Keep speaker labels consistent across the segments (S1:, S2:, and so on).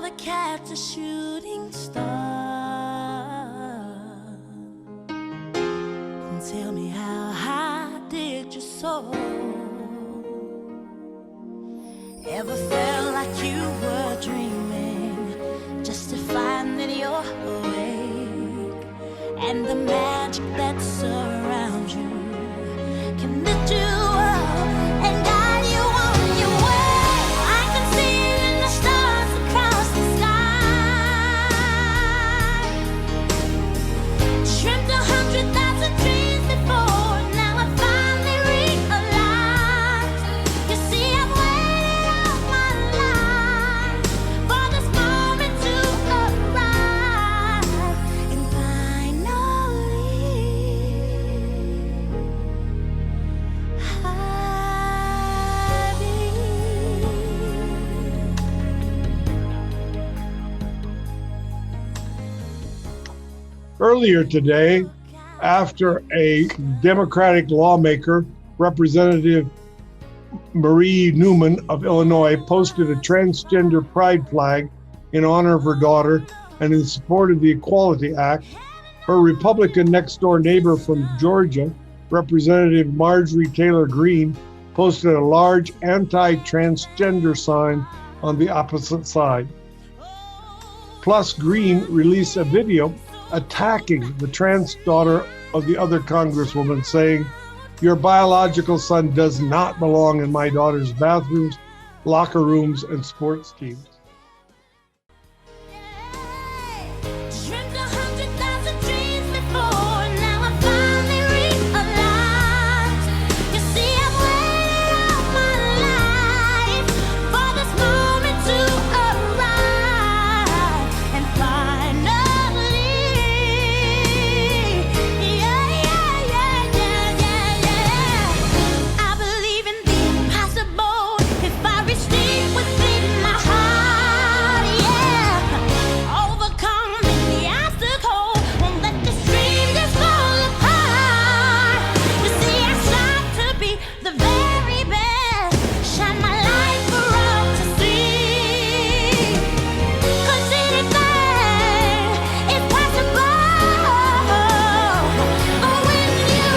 S1: never catch a shooting star. And tell me, how high did you soar? Ever felt like you were dreaming, just to find that you're awake, and the magic that surrounds you can lift you up and guide you on your way. I can see it in the stars across the sky. Dreamt 100,000 dreams before, now I finally realize. You see, I've waited all my life for this moment to arrive, and finally I
S2: Earlier today, after a Democratic lawmaker, Representative Marie Newman of Illinois, posted a transgender pride flag in honor of her daughter and in support of the Equality Act, her Republican next-door neighbor from Georgia, Representative Marjorie Taylor Greene, posted a large anti-transgender sign on the opposite side. Plus, Greene released a video attacking the trans daughter of the other congresswoman, saying, "Your biological son does not belong in my daughter's bathrooms, locker rooms, and sports teams."
S1: dreamt 100,000 dreams before, now I finally realize. You see, I've waited all my life for this moment to arrive, and finally, I believe in the impossible. If I reach deep within my heart, overcome the obstacle, won't let this dream just fall apart. You see, I strive to be the very best, shine my light for all to see. 'Cause anything is possible, oh, when you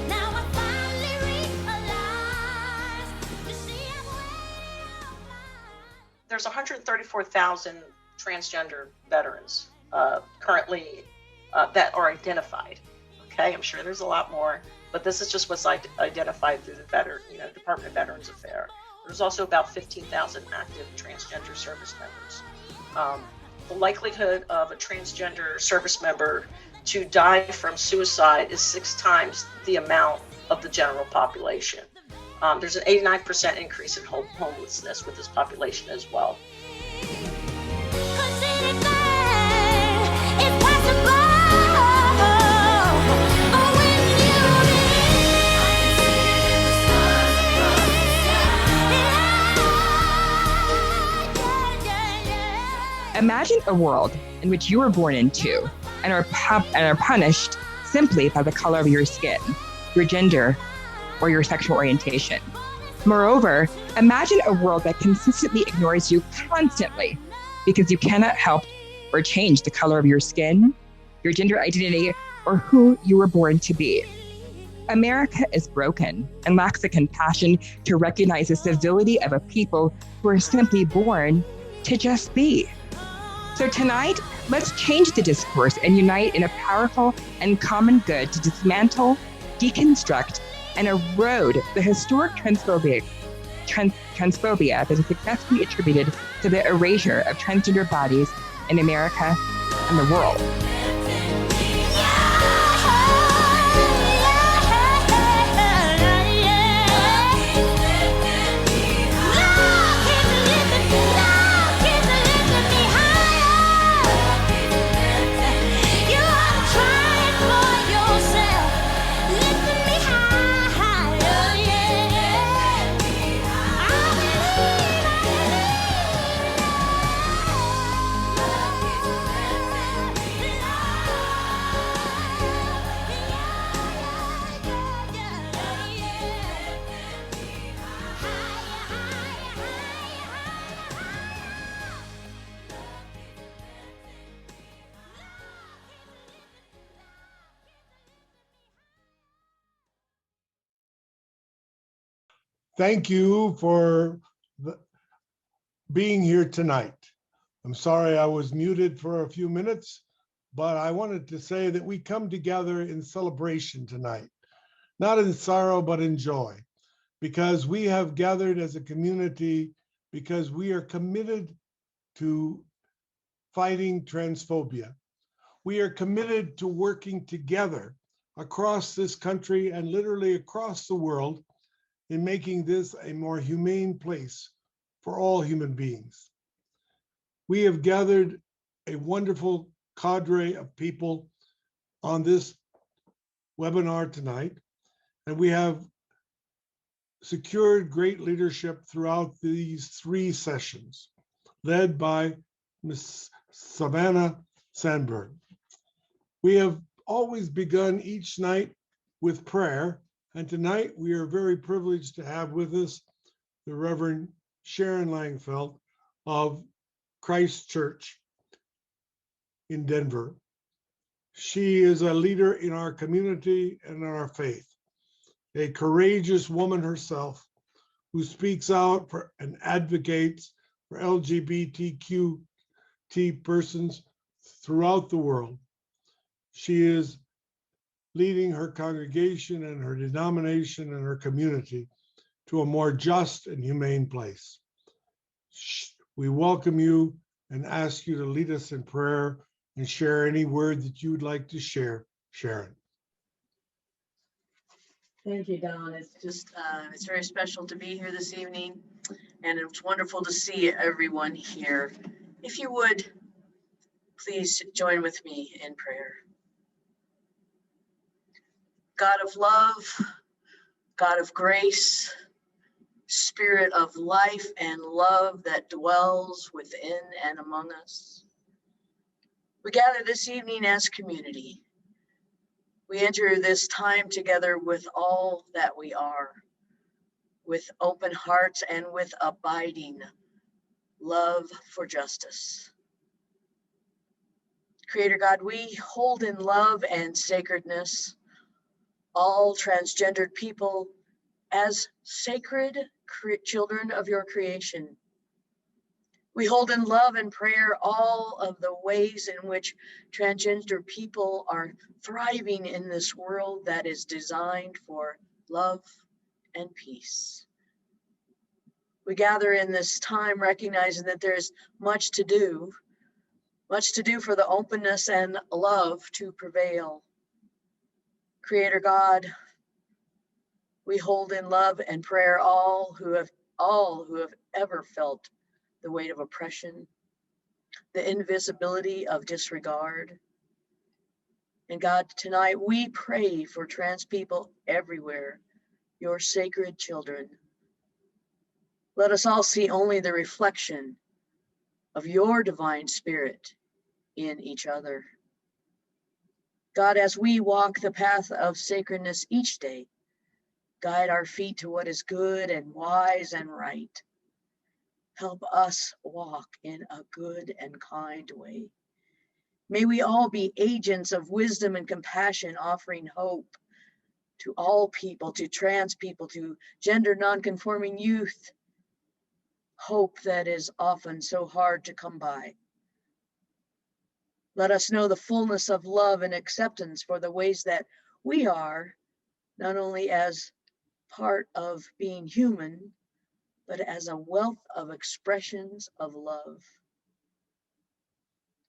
S1: now I finally realize. You see, I've waited all my
S3: There's 134,000 transgender veterans currently that are identified. Okay, I'm sure there's a lot more, but this is just what's identified through the Department of Veterans Affairs. There's also about 15,000 active transgender service members. The likelihood of a transgender service member to die from suicide is 6 times the amount of the general population. There's an 89% increase in homelessness with this population as well.
S1: 'Cause anything is possible, oh, when you
S4: Imagine a world in which you were born into and are punished simply by the color of your skin, your gender, or your sexual orientation. Moreover, imagine a world that consistently ignores you constantly because you cannot help or change the color of your skin, your gender identity, or who you were born to be. America is broken and lacks the compassion to recognize the civility of a people who are simply born to just be. So tonight, let's change the discourse and unite in a powerful and common good to dismantle, deconstruct, and erode the historic transphobia that is successfully attributed to the erasure of transgender bodies in America and the world.
S2: Thank you for being here tonight. I'm sorry I was muted for a few minutes, but I wanted to say that we come together in celebration tonight, not in sorrow, but in joy, because we have gathered as a community because we are committed to fighting transphobia. We are committed to working together across this country and literally across the world in making this a more humane place for all human beings. We have gathered a wonderful cadre of people on this webinar tonight, and we have secured great leadership throughout these 3 sessions, led by Ms. Savannah Sandberg. We have always begun each night with prayer, and tonight we are very privileged to have with us the Reverend Sharon Langfeld of Christ Church in Denver. She is a leader in our community and in our faith, a courageous woman herself who speaks out for and advocates for LGBTQT persons throughout the world. She is leading her congregation and her denomination and her community to a more just and humane place. We welcome you and ask you to lead us in prayer and share any word that you would like to share, Sharon.
S5: Thank you, Don. It's just, it's very special to be here this evening, and it's wonderful to see everyone here. If you would, please join with me in prayer. God of love, God of grace, Spirit of life and love that dwells within and among us, we gather this evening as community. We enter this time together with all that we are, with open hearts and with abiding love for justice. Creator God, we hold in love and sacredness all transgendered people as sacred children of your creation. We hold in love and prayer all of the ways in which transgender people are thriving in this world that is designed for love and peace. We gather in this time recognizing that there's much to do for the openness and love to prevail. Creator God, we hold in love and prayer all who have ever felt the weight of oppression, the invisibility of disregard. And God, tonight we pray for trans people everywhere, your sacred children. Let us all see only the reflection of your divine spirit in each other. God, as we walk the path of sacredness each day, guide our feet to what is good and wise and right. Help us walk in a good and kind way. May we all be agents of wisdom and compassion, offering hope to all people, to trans people, to gender nonconforming youth. Hope that is often so hard to come by. Let us know the fullness of love and acceptance for the ways that we are, not only as part of being human, but as a wealth of expressions of love.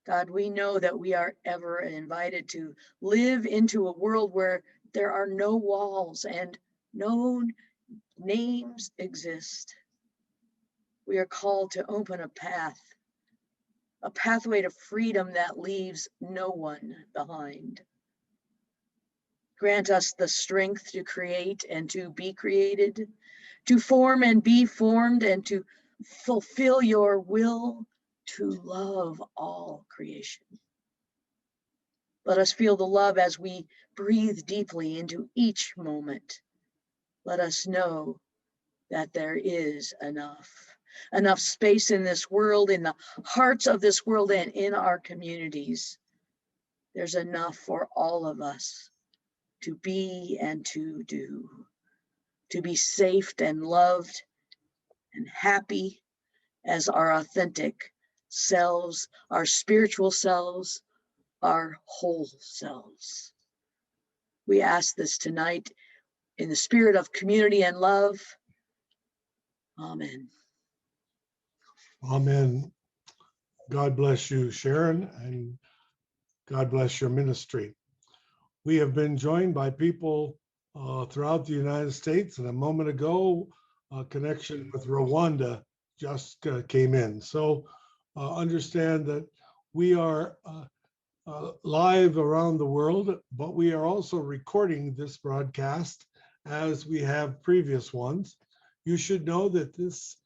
S5: God, we know that we are ever invited to live into a world where there are no walls and no names exist. We are called to open a pathway to freedom that leaves no one behind. Grant us the strength to create and to be created, to form and be formed, and to fulfill your will to love all creation. Let us feel the love as we breathe deeply into each moment. Let us know that there is enough space in this world, in the hearts of this world, and in our communities. There's enough for all of us to be and to do. to be safe and loved and happy as our authentic selves, our spiritual selves, our whole selves. We ask this tonight in the spirit of community and love. Amen.
S2: Amen. God bless you, Sharon, and God bless your ministry. We have been joined by people throughout the United States, and a moment ago, a connection with Rwanda just came in. So understand that we are live around the world, but we are also recording this broadcast as we have previous ones. You should know that this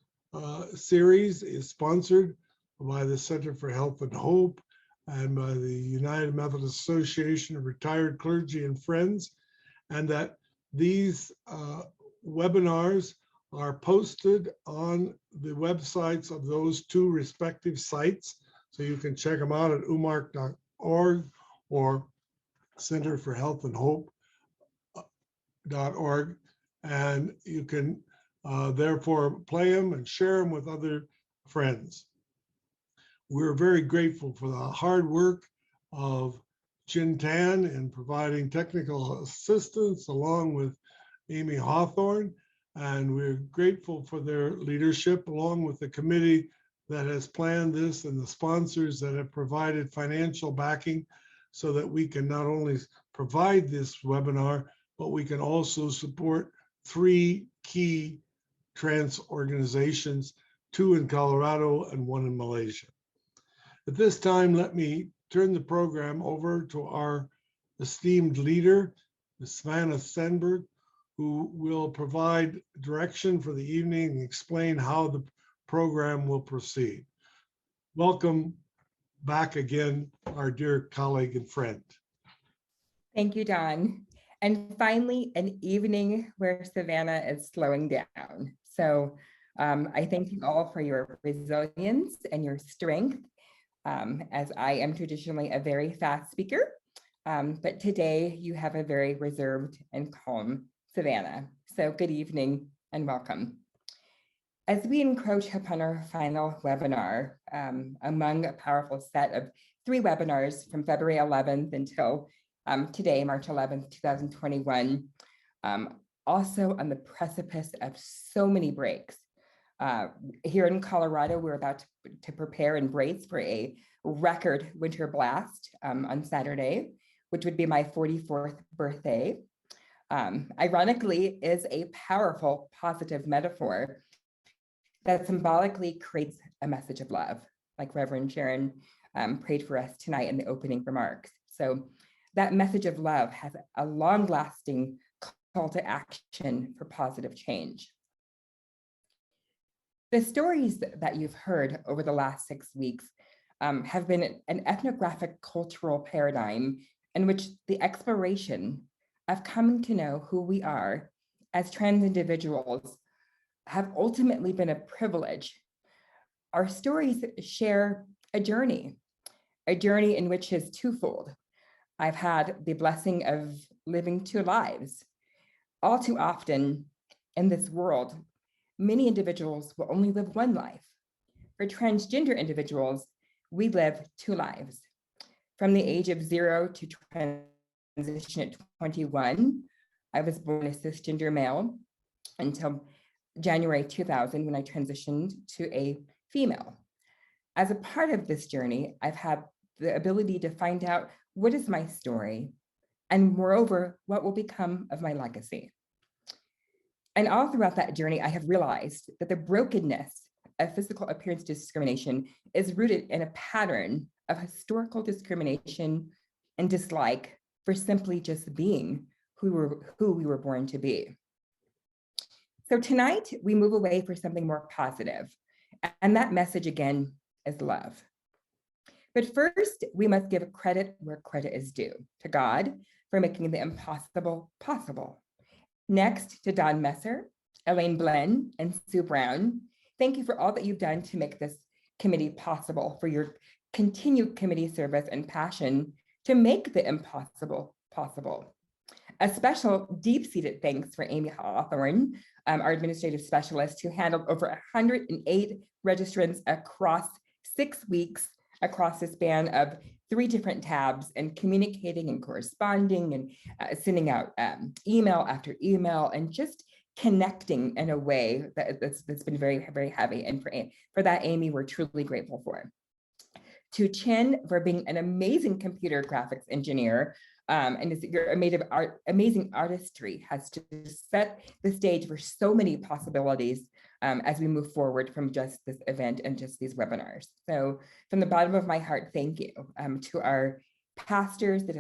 S2: series is sponsored by the Center for Health and Hope and by the United Methodist Association of Retired Clergy and Friends, and that these webinars are posted on the websites of those two respective sites. So you can check them out at umark.org or Center for Health and Hope.org, and you can therefore play them and share them with other friends. We're very grateful for the hard work of Chin Tan in providing technical assistance along with Amy Hawthorne, and we're grateful for their leadership along with the committee that has planned this and the sponsors that have provided financial backing so that we can not only provide this webinar, but we can also support 3 key trans organizations, 2 in Colorado and 1 in Malaysia. At this time, let me turn the program over to our esteemed leader, Ms. Savannah Stenberg, who will provide direction for the evening and explain how the program will proceed. Welcome back again, our dear colleague and friend.
S6: Thank you, Don. And finally, an evening where Savannah is slowing down. So I thank you all for your resilience and your strength, as I am traditionally a very fast speaker. But today you have a very reserved and calm Savannah. So good evening and welcome. As we encroach upon our final webinar, among a powerful set of 3 webinars from February 11th until today, March 11th, 2021, also on the precipice of so many breaks. Here in Colorado, we're about to prepare and brace for a record winter blast on Saturday, which would be my 44th birthday. Ironically, is a powerful positive metaphor that symbolically creates a message of love, like Reverend Sharon prayed for us tonight in the opening remarks. So that message of love has a long-lasting call to action for positive change. The stories that you've heard over the last 6 weeks have been an ethnographic cultural paradigm in which the exploration of coming to know who we are as trans individuals have ultimately been a privilege. Our stories share a journey in which is twofold. I've had the blessing of living 2 lives. All too often in this world, many individuals will only live 1 life. For transgender individuals, we live 2 lives. From the age of 0 to transition at 21, I was born a cisgender male until January 2000 when I transitioned to a female. As a part of this journey, I've had the ability to find out what is my story, and moreover, what will become of my legacy. And all throughout that journey, I have realized that the brokenness of physical appearance discrimination is rooted in a pattern of historical discrimination and dislike for simply just being who we were born to be. So tonight, we move away for something more positive, and that message again is love. But first, we must give credit where credit is due, to God for making the impossible possible. Next, to Don Messer, Elaine Blen, and Sue Brown. Thank you for all that you've done to make this committee possible, for your continued committee service and passion to make the impossible possible. A special deep-seated thanks for Amy Hawthorne, our administrative specialist who handled over 108 registrants across 6 weeks, across the span of 3 different tabs, and communicating and corresponding and sending out email after email and just connecting in a way that's been very, very heavy. And for that, Amy, we're truly grateful for. To Chen for being an amazing computer graphics engineer, and your amazing artistry has to set the stage for so many possibilities as we move forward from just this event and just these webinars. So from the bottom of my heart, thank you to our pastors that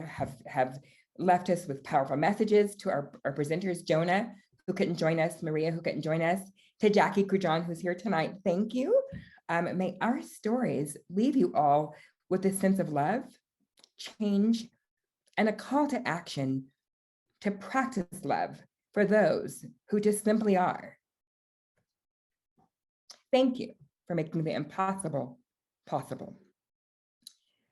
S6: have left us with powerful messages, to our presenters, Jonah, who couldn't join us, Maria, who couldn't join us, to Jackie Grujon, who's here tonight, thank you. May our stories leave you all with a sense of love, change, and a call to action to practice love for those who just simply are. Thank you for making the impossible possible.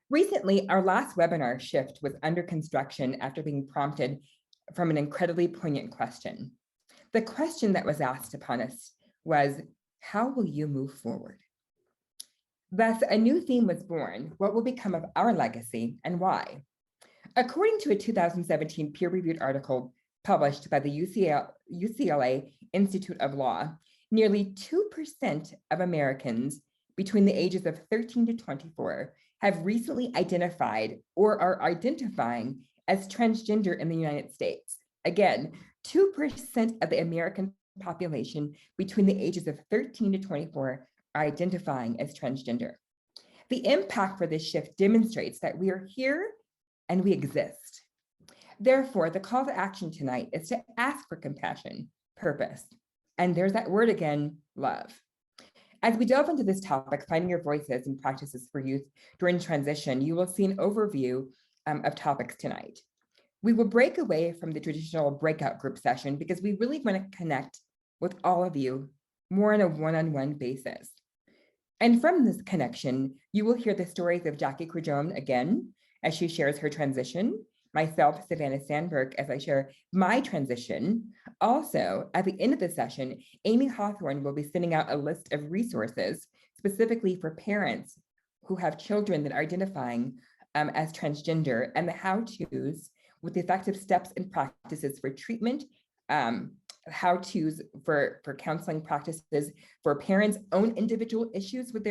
S6: Recently, our last webinar shift was under construction after being prompted from an incredibly poignant question. The question that was asked upon us was, how will you move forward? Thus, a new theme was born: what will become of our legacy and why? According to a 2017 peer-reviewed article published by the UCLA Institute of Law, nearly 2% of Americans between the ages of 13 to 24 have recently identified or are identifying as transgender in the United States. Again, 2% of the American population between the ages of 13 to 24 are identifying as transgender. The impact for this shift demonstrates that we are here and we exist. Therefore, the call to action tonight is to ask for compassion, purpose, and there's that word again, love. As we delve into this topic, finding your voices and practices for youth during transition, you will see an overview of topics tonight. We will break away from the traditional breakout group session because we really want to connect with all of you more on a one-on-one basis. And from this connection, you will hear the stories of Jackie Grujon again, as she shares her transition, myself, Savannah Sandberg, as I share my transition. Also, at the end of the session, Amy Hawthorne will be sending out a list of resources specifically for parents who have children that are identifying as transgender, and the how-tos with the effective steps and practices for treatment, how-tos for counseling practices for parents' own individual issues with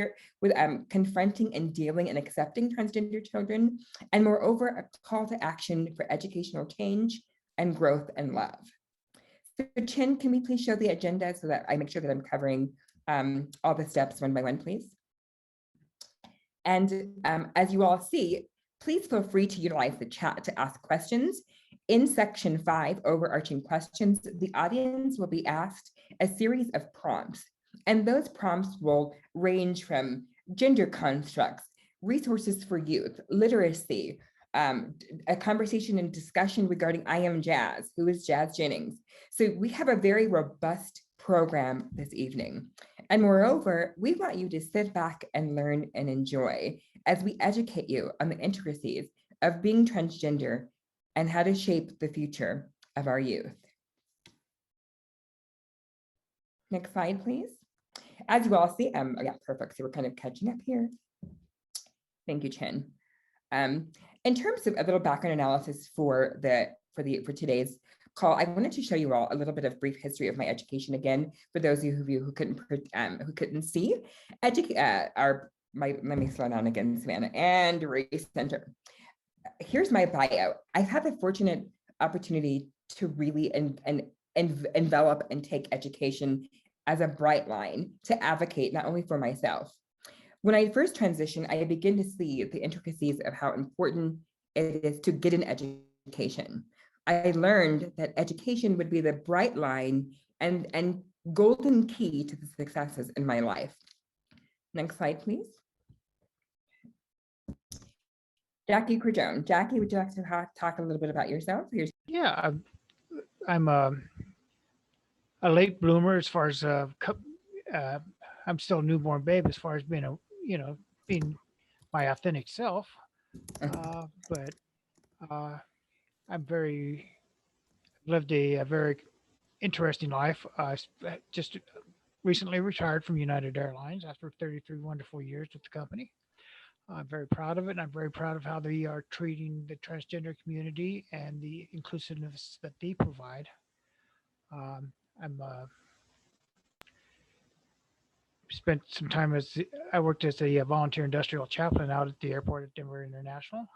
S6: confronting and dealing and accepting transgender children, and moreover, a call to action for educational change and growth and love. So Chin, can we please show the agenda so that I make sure that I'm covering all the steps one by one, please? And as you all see, please feel free to utilize the chat to ask questions. In section 5, overarching questions, the audience will be asked a series of prompts, and those prompts will range from gender constructs, resources for youth, literacy, a conversation and discussion regarding I Am Jazz, who is Jazz Jennings. So we have a very robust program this evening. And moreover, we want you to sit back and learn and enjoy as we educate you on the intricacies of being transgender and how to shape the future of our youth. Next slide, please. As you all see, yeah, perfect. So we're kind of catching up here. Thank you, Chen. In terms of a little background analysis for today's call, I wanted to show you all a little bit of brief history of my education again, for those of you who couldn't see. Let me slow down again, Savannah, and recenter. Here's my bio. I've had the fortunate opportunity to really envelop and take education as a bright line to advocate not only for myself. When I first transitioned, I began to see the intricacies of how important it is to get an education. I learned that education would be the bright line and golden key to the successes in my life. Next slide, please. Jackie Grujon. Jackie, would you like to talk a little bit about yourself?
S7: Yeah, I'm a late bloomer as far as I'm still a newborn babe as far as being being my authentic self. But I'm very lived a very interesting life. Just recently retired from United Airlines after 33 wonderful years with the company. I'm very proud of it, and I'm very proud of how they are treating the transgender community and the inclusiveness that they provide. I'm spent some time as I worked as a volunteer industrial chaplain out at the airport at Denver International.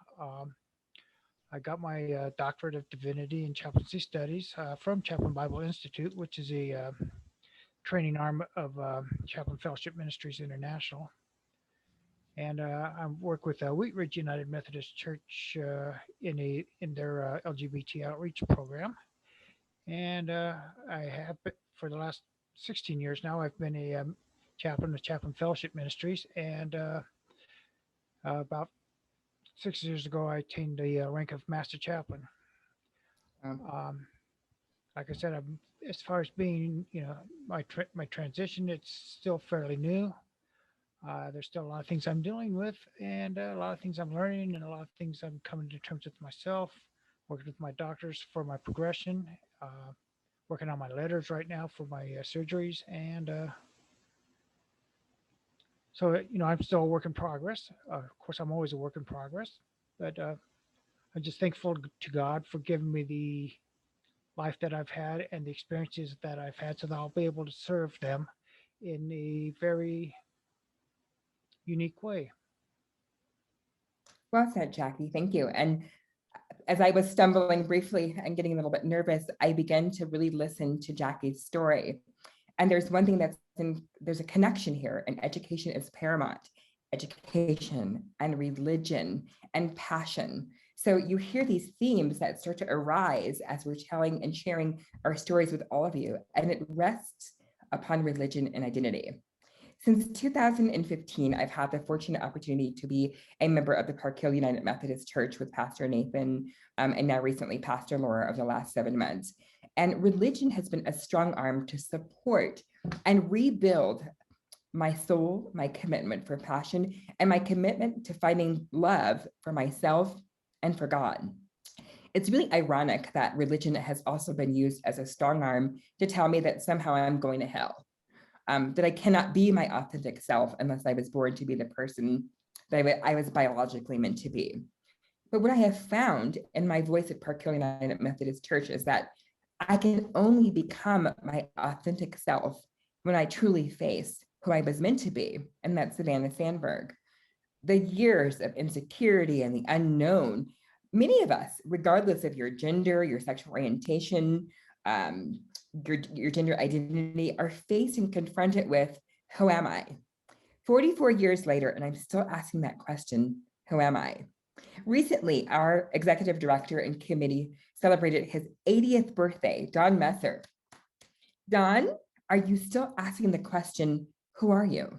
S7: I got my doctorate of divinity in chaplaincy studies from Chaplain Bible Institute, which is a training arm of Chaplain Fellowship Ministries International. And I work with Wheat Ridge United Methodist Church in their LGBT outreach program. And I have for the last 16 years now. I've been a chaplain of Chaplain Fellowship Ministries, and about 6 years ago, I attained the rank of Master Chaplain. Like I said, as far as being, my transition, it's still fairly new. There's still a lot of things I'm dealing with, and a lot of things I'm learning, and a lot of things I'm coming to terms with myself, working with my doctors for my progression, working on my letters right now for my surgeries. And so, I'm still a work in progress. Of course, I'm always a work in progress, but I'm just thankful to God for giving me the life that I've had and the experiences that I've had, so that I'll be able to serve them in a very unique way.
S6: Well said, Jackie. Thank you. And as I was stumbling briefly and getting a little bit nervous, I began to really listen to Jackie's story. And there's one thing there's a connection here, and education is paramount. Education and religion and passion. So you hear these themes that start to arise as we're telling and sharing our stories with all of you, and it rests upon religion and identity. Since 2015, I've had the fortunate opportunity to be a member of the Park Hill United Methodist Church with Pastor Nathan, and now recently Pastor Laura over the last 7 months. And religion has been a strong arm to support and rebuild my soul, my commitment for passion, and my commitment to finding love for myself and for God. It's really ironic that religion has also been used as a strong arm to tell me that somehow I'm going to hell. That I cannot be my authentic self unless I was born to be the person that I was biologically meant to be. But what I have found in my voice at Park Hill United Methodist Church is that I can only become my authentic self when I truly face who I was meant to be, and that's Savannah Sandberg. The years of insecurity and the unknown, many of us, regardless of your gender, your sexual orientation, your gender identity, are faced and confronted with, who am I? 44 years later, and I'm still asking that question, who am I? Recently, our executive director and committee celebrated his 80th birthday, Don Messer. Don, are you still asking the question, who are you?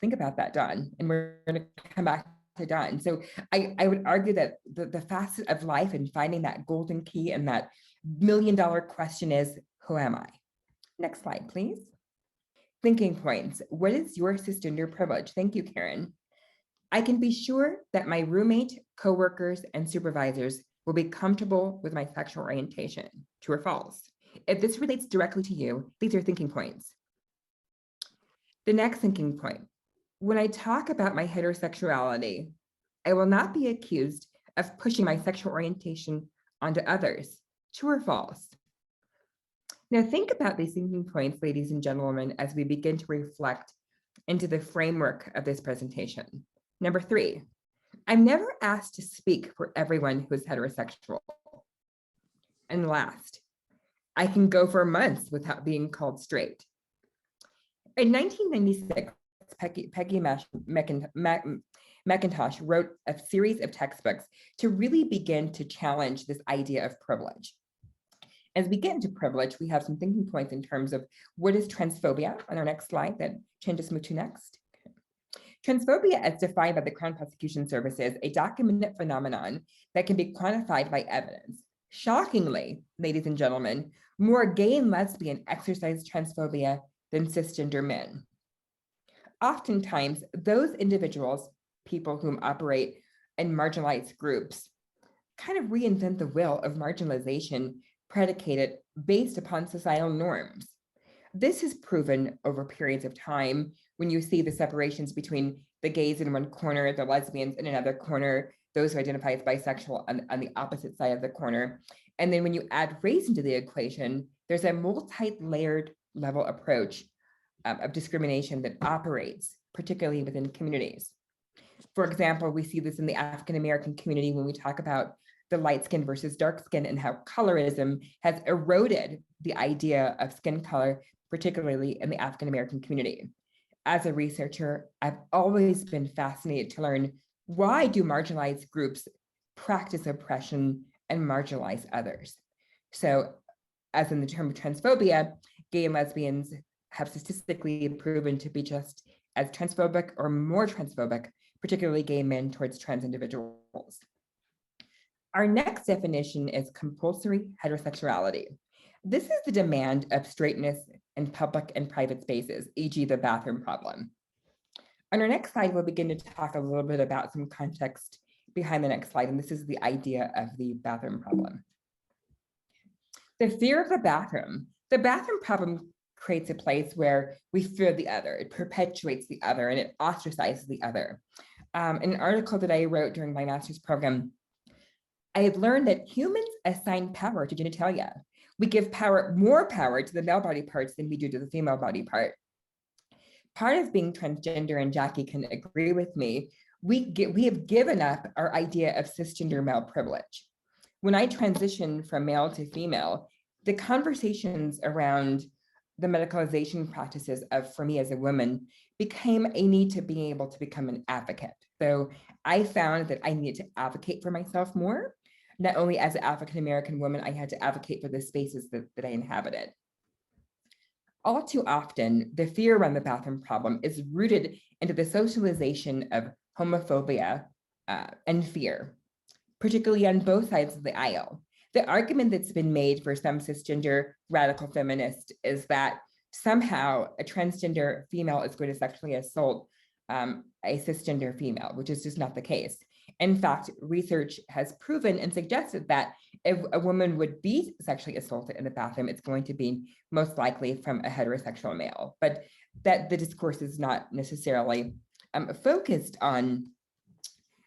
S6: Think about that, Don, and we're going to come back to Don. So I would argue that the facet of life and finding that golden key and that $1 million question is, who am I? Next slide, please. Thinking points. What is your cisgender privilege? Thank you, Karen. I can be sure that my roommate, coworkers, and supervisors will be comfortable with my sexual orientation. True or false? If this relates directly to you, these are thinking points. The next thinking point. When I talk about my heterosexuality, I will not be accused of pushing my sexual orientation onto others. True or false? Now think about these thinking points, ladies and gentlemen, as we begin to reflect into the framework of this presentation. Number 3, I'm never asked to speak for everyone who is heterosexual. And last, I can go for months without being called straight. In 1996, Peggy McIntosh wrote a series of textbooks to really begin to challenge this idea of privilege. As we get into privilege, we have some thinking points in terms of what is transphobia on our next slide that Chen just moved to next. Transphobia, as defined by the Crown Prosecution Service, is a documented phenomenon that can be quantified by evidence. Shockingly, ladies and gentlemen, more gay and lesbian exercise transphobia than cisgender men. Oftentimes, those individuals, people whom operate in marginalized groups, kind of reinvent the wheel of marginalization predicated based upon societal norms. This is proven over periods of time when you see the separations between the gays in one corner, the lesbians in another corner, those who identify as bisexual on the opposite side of the corner. And then when you add race into the equation, there's a multi-layered level approach of discrimination that operates, particularly within communities. For example, we see this in the African American community when we talk about the light skin versus dark skin and how colorism has eroded the idea of skin color, particularly in the African American community. As a researcher, I've always been fascinated to learn, why do marginalized groups practice oppression and marginalize others? So, as in the term of transphobia, gay and lesbians have statistically proven to be just as transphobic or more transphobic, particularly gay men towards trans individuals. Our next definition is compulsory heterosexuality. This is the demand of straightness in public and private spaces, e.g. the bathroom problem. On our next slide, we'll begin to talk a little bit about some context behind the next slide, and this is the idea of the bathroom problem. The fear of the bathroom problem creates a place where we fear the other, it perpetuates the other, and it ostracizes the other. In an article that I wrote during my master's program, I had learned that humans assign power to genitalia. We give more power to the male body parts than we do to the female body part. Part of being transgender, and Jackie can agree with me, we have given up our idea of cisgender male privilege. When I transitioned from male to female, the conversations around the medicalization practices for me as a woman became a need to be able to become an advocate. So I found that I needed to advocate for myself more. Not only as an African-American woman, I had to advocate for the spaces that I inhabited. All too often, the fear around the bathroom problem is rooted into the socialization of homophobia and fear, particularly on both sides of the aisle. The argument that's been made for some cisgender radical feminists is that somehow a transgender female is going to sexually assault a cisgender female, which is just not the case. In fact, research has proven and suggested that if a woman would be sexually assaulted in the bathroom, it's going to be most likely from a heterosexual male, but that the discourse is not necessarily focused on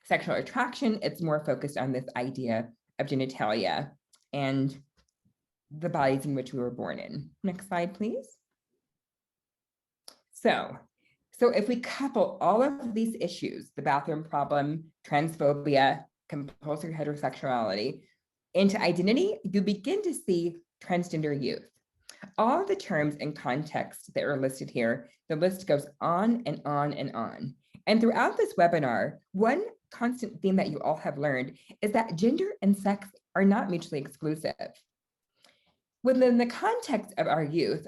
S6: sexual attraction. It's more focused on this idea of genitalia and the bodies in which we were born in. Next slide, please. So if we couple all of these issues, the bathroom problem, transphobia, compulsory heterosexuality, into identity, you begin to see transgender youth. All of the terms and contexts that are listed here, the list goes on and on and on. And throughout this webinar, one constant theme that you all have learned is that gender and sex are not mutually exclusive. Within the context of our youth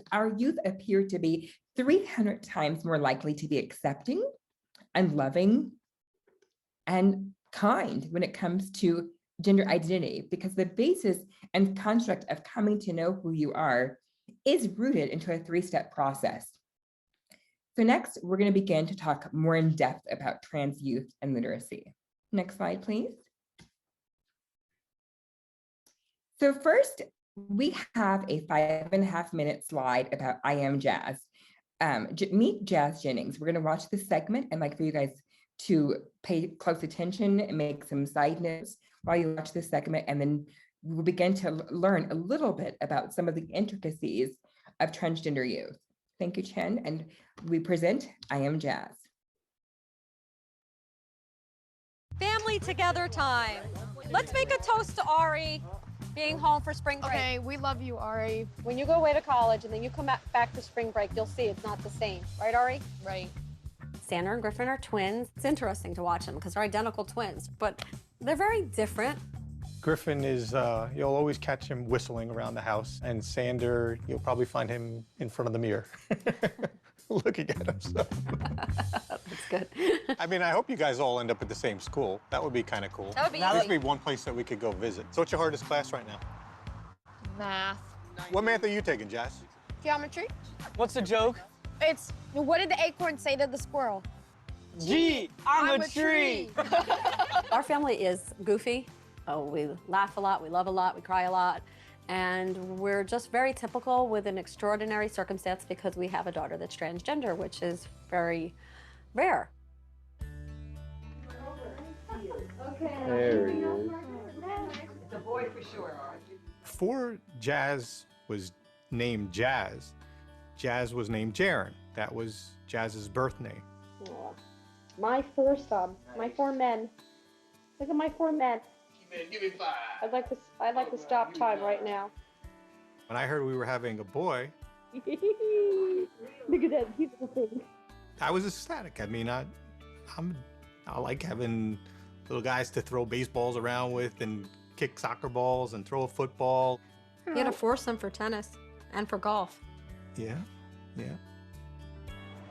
S6: appear to be 300 times more likely to be accepting and loving and kind when it comes to gender identity, because the basis and construct of coming to know who you are is rooted into a 3-step process. So next, we're going to begin to talk more in depth about trans youth and literacy. Next slide, please. So first, we have a 5.5-minute slide about I Am Jazz. Meet Jazz Jennings. We're going to watch this segment and like for you guys to pay close attention and make some side notes while you watch this segment, and then we'll begin to learn a little bit about some of the intricacies of transgender youth. Thank you, Chen, and we present I Am Jazz.
S8: Family together time. Let's make a toast to Ari being home for spring break.
S9: Okay, we love you, Ari.
S8: When you go away to college and then you come back for spring break, you'll see it's not the same. Right, Ari?
S9: Right.
S10: Sandra and Griffin are twins. It's interesting to watch them because they're identical twins, but they're very different.
S11: Griffin is, you'll always catch him whistling around the house, and Sander, you'll probably find him in front of the mirror, looking at himself.
S10: That's good.
S11: I mean, I hope you guys all end up at the same school. That would be kind of cool.
S8: That would be
S11: This
S8: easy.
S11: would be one place that we could go visit. So what's your hardest class right now?
S9: Math.
S11: What math are you taking, Jazz?
S9: Geometry?
S12: What's the joke?
S9: It's, what did the acorn say to the squirrel?
S12: Gee, I'm a tree.
S10: Our family is goofy, We laugh a lot, we love a lot, we cry a lot. And we're just very typical with an extraordinary circumstance because we have a daughter that's transgender, which is very rare.
S12: There he is.
S4: It's a boy for sure.
S11: Before Jazz was named Jazz, Jazz was named Jaren. That was Jazz's birth name.
S9: My foursome, my four men. Look at my four men.
S12: Give me 5.
S9: I'd like to stop time right now.
S11: When I heard we were having a boy,
S9: Look at that beautiful thing.
S11: I was ecstatic. I mean, I like having little guys to throw baseballs around with and kick soccer balls and throw a football.
S10: He had a foursome for tennis and for golf.
S11: Yeah, yeah.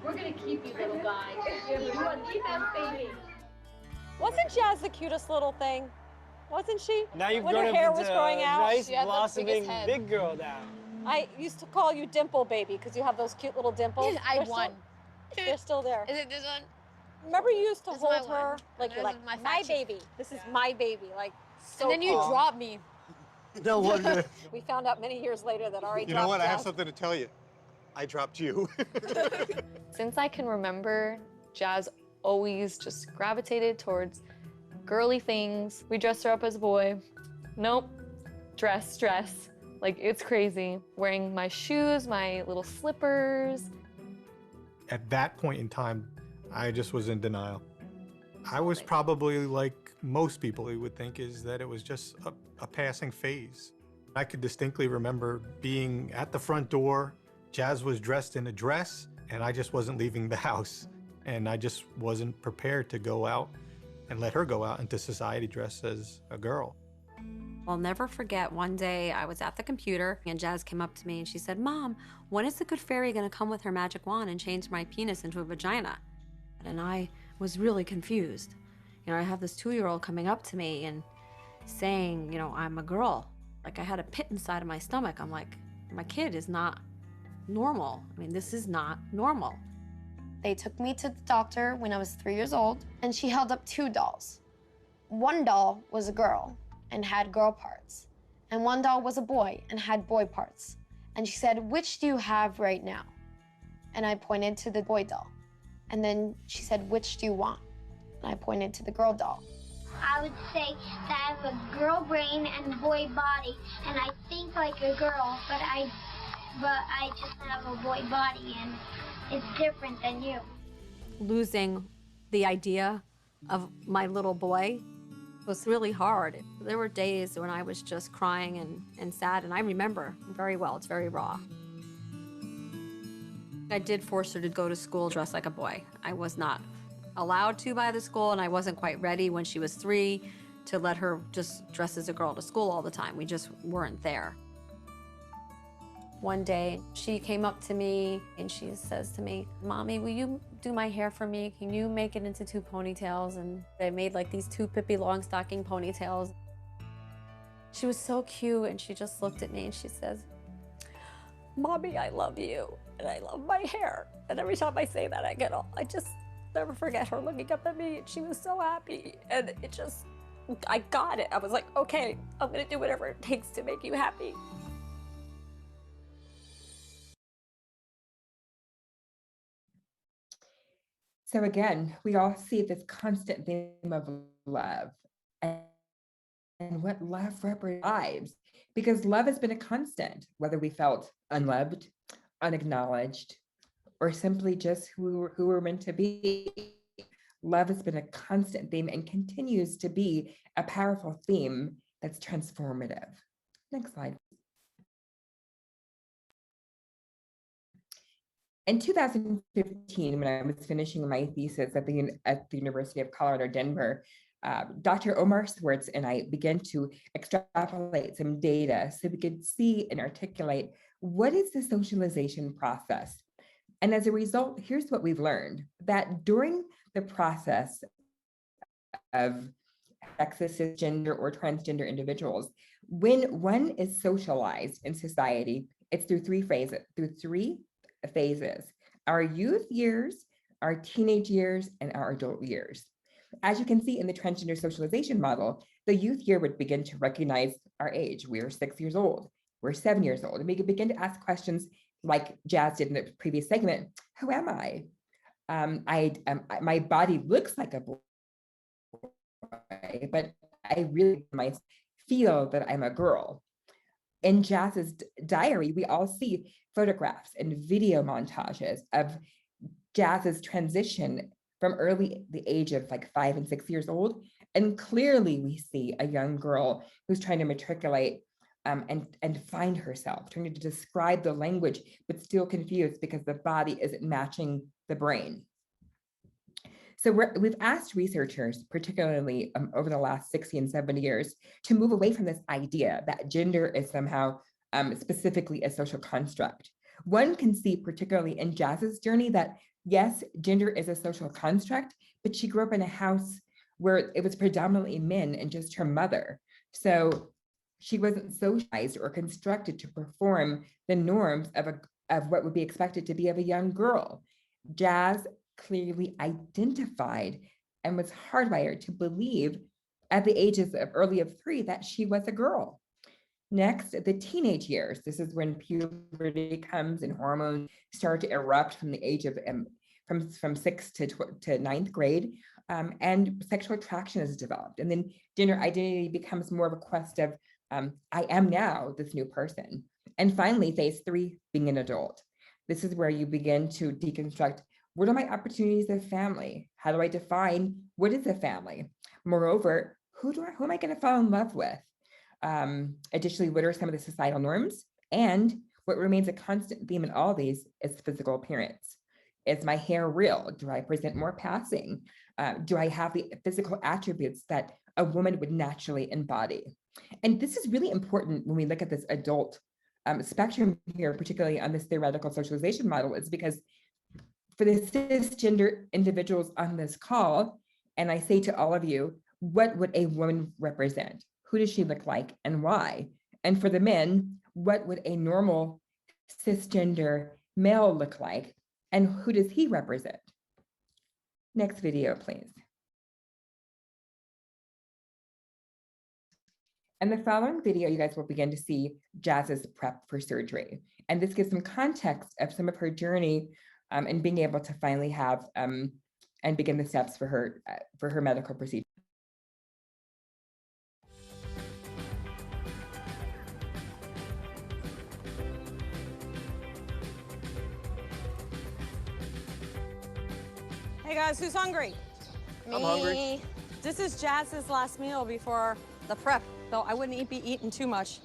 S9: We're gonna keep you, little guy. You are the best baby.
S8: Wasn't Jazz the cutest little thing? Wasn't she?
S12: Now you've
S8: when
S12: grown
S8: her
S12: up
S8: hair
S12: into
S8: was growing
S12: a
S8: out.
S12: nice,
S9: She had the
S12: blossoming
S9: biggest head.
S12: big girl now.
S8: I used to call you Dimple Baby because you have those cute little dimples.
S9: I
S8: They're
S9: won.
S8: They're still there.
S9: Is it this one?
S8: Remember you used to
S9: This is my
S8: hold her
S9: one.
S8: like
S9: And
S8: you're
S9: this
S8: like
S9: is my
S8: my
S9: fat
S8: baby. This is my baby. Like so.
S9: And then you
S8: cool.
S9: dropped me.
S11: No wonder.
S8: We found out many years later that Ari
S11: You
S8: dropped
S11: know what? I have
S8: Jazz.
S11: something to tell you. I dropped you.
S13: Since I can remember, Jazz always just gravitated towards girly things. We dressed her up as a boy. Nope, dress. Like, it's crazy. Wearing my shoes, my little slippers.
S11: At that point in time, I just was in denial. I was probably like most people you would think, is that it was just a passing phase. I could distinctly remember being at the front door. Jazz was dressed in a dress, and I just wasn't leaving the house. And I just wasn't prepared to go out and let her go out into society dressed as a girl.
S10: I'll never forget one day I was at the computer and Jazz came up to me and she said, "Mom, when is the good fairy gonna come with her magic wand and change my penis into a vagina?" And I was really confused. I have this 2-year-old coming up to me and saying, I'm a girl. Like I had a pit inside of my stomach. I'm like, my kid is not normal. I mean, this is not normal.
S9: They took me to the doctor when I was 3 years old, and she held up 2 dolls. One doll was a girl and had girl parts, and one doll was a boy and had boy parts. And she said, "Which do you have right now?" And I pointed to the boy doll. And then she said, "Which do you want?" And I pointed to the girl doll.
S14: I would say that I have a girl brain and boy body, and I think like a girl, but I just have a boy body, and it's different than you.
S10: Losing the idea of my little boy was really hard. There were days when I was just crying and sad, and I remember very well. It's very raw. I did force her to go to school dressed like a boy. I was not allowed to by the school, and I wasn't quite ready when she was 3 to let her just dress as a girl to school all the time. We just weren't there. One day, she came up to me and she says to me, "Mommy, will you do my hair for me? Can you make it into 2 ponytails?" And I made like these 2 Pippi Longstocking ponytails. She was so cute, and she just looked at me and she says, "Mommy, I love you, and I love my hair." And every time I say that, I just never forget her looking up at me, and she was so happy. And I got it. I was like, okay, I'm gonna do whatever it takes to make you happy.
S6: So again, we all see this constant theme of love and what love represents, because love has been a constant, whether we felt unloved, unacknowledged, or simply just who we're meant to be. Love has been a constant theme and continues to be a powerful theme that's transformative. Next slide. In 2015, when I was finishing my thesis at the University of Colorado, Denver, Dr. Omar Swartz and I began to extrapolate some data so we could see and articulate what is the socialization process. And as a result, here's what we've learned, that during the process of sexist, cisgender, or transgender individuals, when one is socialized in society, it's through 3 phases, our youth years, our teenage years, and our adult years. As you can see in the transgender socialization model, the youth here would begin to recognize our age. We're 6 years old, we're 7 years old, and we could begin to ask questions like Jazz did in the previous segment. Who am I? My body looks like a boy, but I really feel that I'm a girl. In Jazz's diary, we all see photographs and video montages of Jazz's transition from the age of like 5 and 6 years old. And clearly we see a young girl who's trying to matriculate and find herself, trying to describe the language, but still confused because the body isn't matching the brain. So we've asked researchers, particularly over the last 60 and 70 years, to move away from this idea that gender is somehow specifically a social construct. One can see, particularly in Jazz's journey, that yes, gender is a social construct, but she grew up in a house where it was predominantly men and just her mother. So she wasn't socialized or constructed to perform the norms of what would be expected to be of a young girl. Jazz clearly identified and was hardwired to believe at the ages of early of 3 that she was a girl. Next, the teenage years. This is when puberty comes and hormones start to erupt from the age of from 6th to 9th grade, and sexual attraction is developed. And then gender identity becomes more of a quest of, I am now this new person. And finally, phase 3, being an adult. This is where you begin to deconstruct, what are my opportunities of family? How do I define what is a family? Moreover, who am I going to fall in love with? Additionally, what are some of the societal norms? And what remains a constant theme in all these is physical appearance. Is my hair real? Do I present more passing? Do I have the physical attributes that a woman would naturally embody? And this is really important when we look at this adult spectrum here, particularly on this theoretical socialization model, is because for the cisgender individuals on this call, and I say to all of you, what would a woman represent? Who does she look like and why? And for the men, what would a normal cisgender male look like and who does he represent? Next video, please. In the following video, you guys will begin to see Jazz's prep for surgery. And this gives some context of some of her journey and being able to finally have and begin the steps for her medical procedure.
S8: Hey guys, who's hungry?
S10: I'm hungry.
S8: This is Jazz's last meal before the prep, though I wouldn't be eating too much.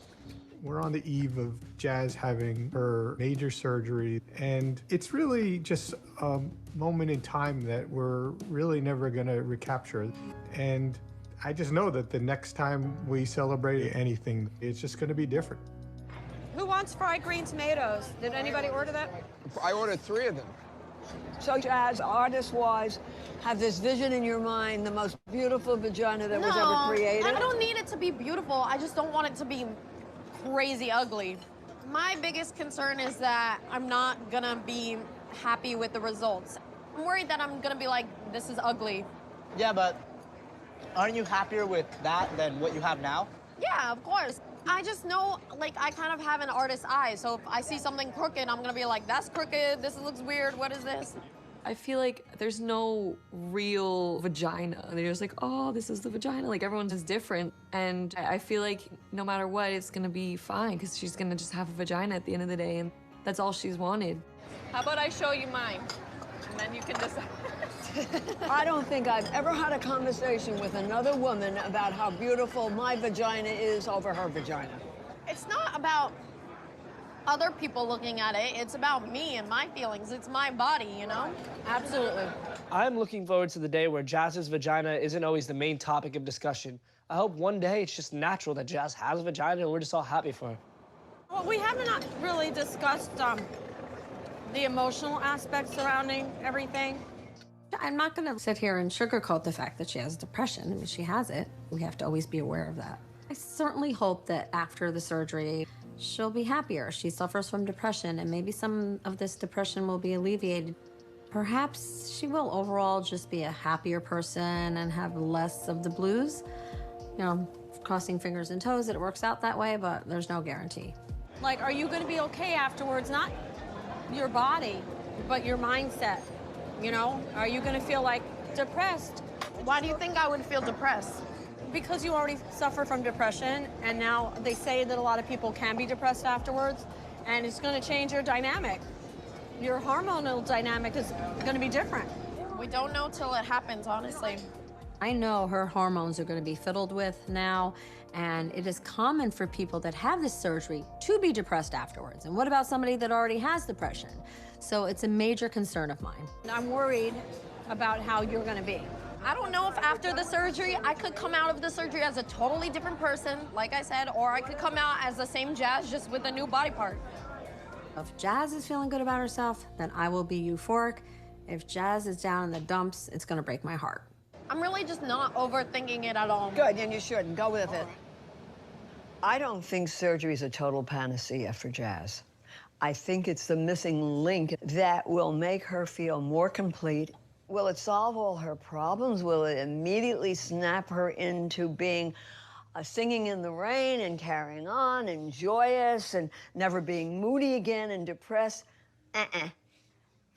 S11: We're on the eve of Jazz having her major surgery, and it's really just a moment in time that we're really never gonna recapture. And I just know that the next time we celebrate anything, it's just gonna be different.
S8: Who wants fried green tomatoes? Did anybody order that?
S12: I ordered 3 of them.
S15: So, Jazz, artist-wise, have this vision in your mind, the most beautiful vagina that was ever created?
S9: I don't need it to be beautiful. I just don't want it to be crazy ugly. My biggest concern is that I'm not gonna be happy with the results. I'm worried that I'm gonna be like, this is ugly.
S16: Yeah, but aren't you happier with that than what you have now?
S9: Yeah, of course. I just know, like, I kind of have an artist's eye, so if I see something crooked, I'm gonna be like, that's crooked, this looks weird, what is this?
S17: I feel like there's no real vagina. They're just like, oh, this is the vagina. Like, everyone's just different. And I feel like no matter what, it's gonna be fine, because she's gonna just have a vagina at the end of the day, and that's all she's wanted.
S9: How about I show you mine, and then you can decide.
S15: I don't think I've ever had a conversation with another woman about how beautiful my vagina is over her vagina.
S9: It's not about other people looking at it. It's about me and my feelings. It's my body, you know? Absolutely.
S18: I'm looking forward to the day where Jazz's vagina isn't always the main topic of discussion. I hope one day it's just natural that Jazz has a vagina and we're just all happy for her.
S8: Well, we have not really discussed the emotional aspects surrounding everything.
S10: I'm not going to sit here and sugarcoat the fact that she has depression. I mean, she has it. We have to always be aware of that. I certainly hope that after the surgery, she'll be happier. She suffers from depression, and maybe some of this depression will be alleviated. Perhaps she will overall just be a happier person and have less of the blues. You know, crossing fingers and toes that it works out that way, but there's no guarantee.
S8: Like, are you going to be okay afterwards? Not your body, but your mindset. You know, are you going to feel like depressed?
S9: Why do you think I would feel depressed?
S8: Because you already suffer from depression, and now they say that a lot of people can be depressed afterwards, and it's going to change your dynamic. Your hormonal dynamic is going to be different.
S9: We don't know till it happens, honestly.
S10: I know her hormones are going to be fiddled with now, and it is common for people that have this surgery to be depressed afterwards. And what about somebody that already has depression? So it's a major concern of mine.
S8: I'm worried about how you're going to be.
S9: I don't know if after the surgery, I could come out of the surgery as a totally different person, like I said, or I could come out as the same Jazz, just with a new body part.
S10: If Jazz is feeling good about herself, then I will be euphoric. If Jazz is down in the dumps, it's going to break my heart.
S9: I'm really just not overthinking it at all.
S15: Good, and you shouldn't. Go with it.
S19: I don't think surgery is a total panacea for Jazz. I think it's the missing link that will make her feel more complete. Will it solve all her problems? Will it immediately snap her into being singing in the rain and carrying on and joyous and never being moody again and depressed?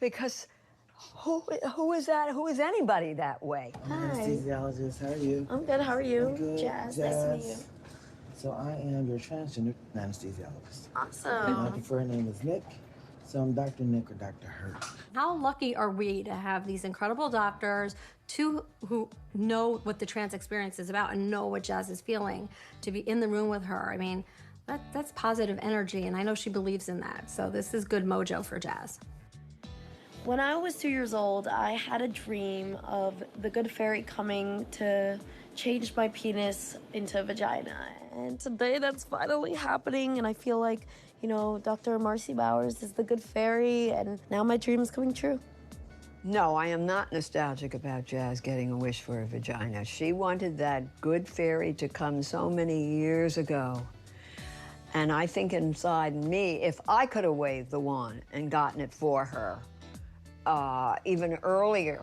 S19: Because who is that? Who is anybody that way?
S20: Anesthesiologist, how are you?
S9: I'm good, how are you?
S20: I'm good.
S9: Jazz, nice to meet you.
S20: So I am your transgender anesthesiologist.
S9: Awesome.
S20: I prefer her name is Nick. So I'm Dr. Nick or Dr. Hurt.
S10: How lucky are we to have these incredible doctors, two who know what the trans experience is about and know what Jazz is feeling, to be in the room with her. I mean, that's positive energy, and I know she believes in that. So this is good mojo for Jazz.
S9: When I was 2 years old, I had a dream of the good fairy coming to change my penis into a vagina. And today that's finally happening, and I feel like, you know, Dr. Marcy Bowers is the good fairy, and now my dream is coming true.
S19: No, I am not nostalgic about Jazz getting a wish for a vagina. She wanted that good fairy to come so many years ago. And I think inside me, if I could have waved the wand and gotten it for her, even earlier,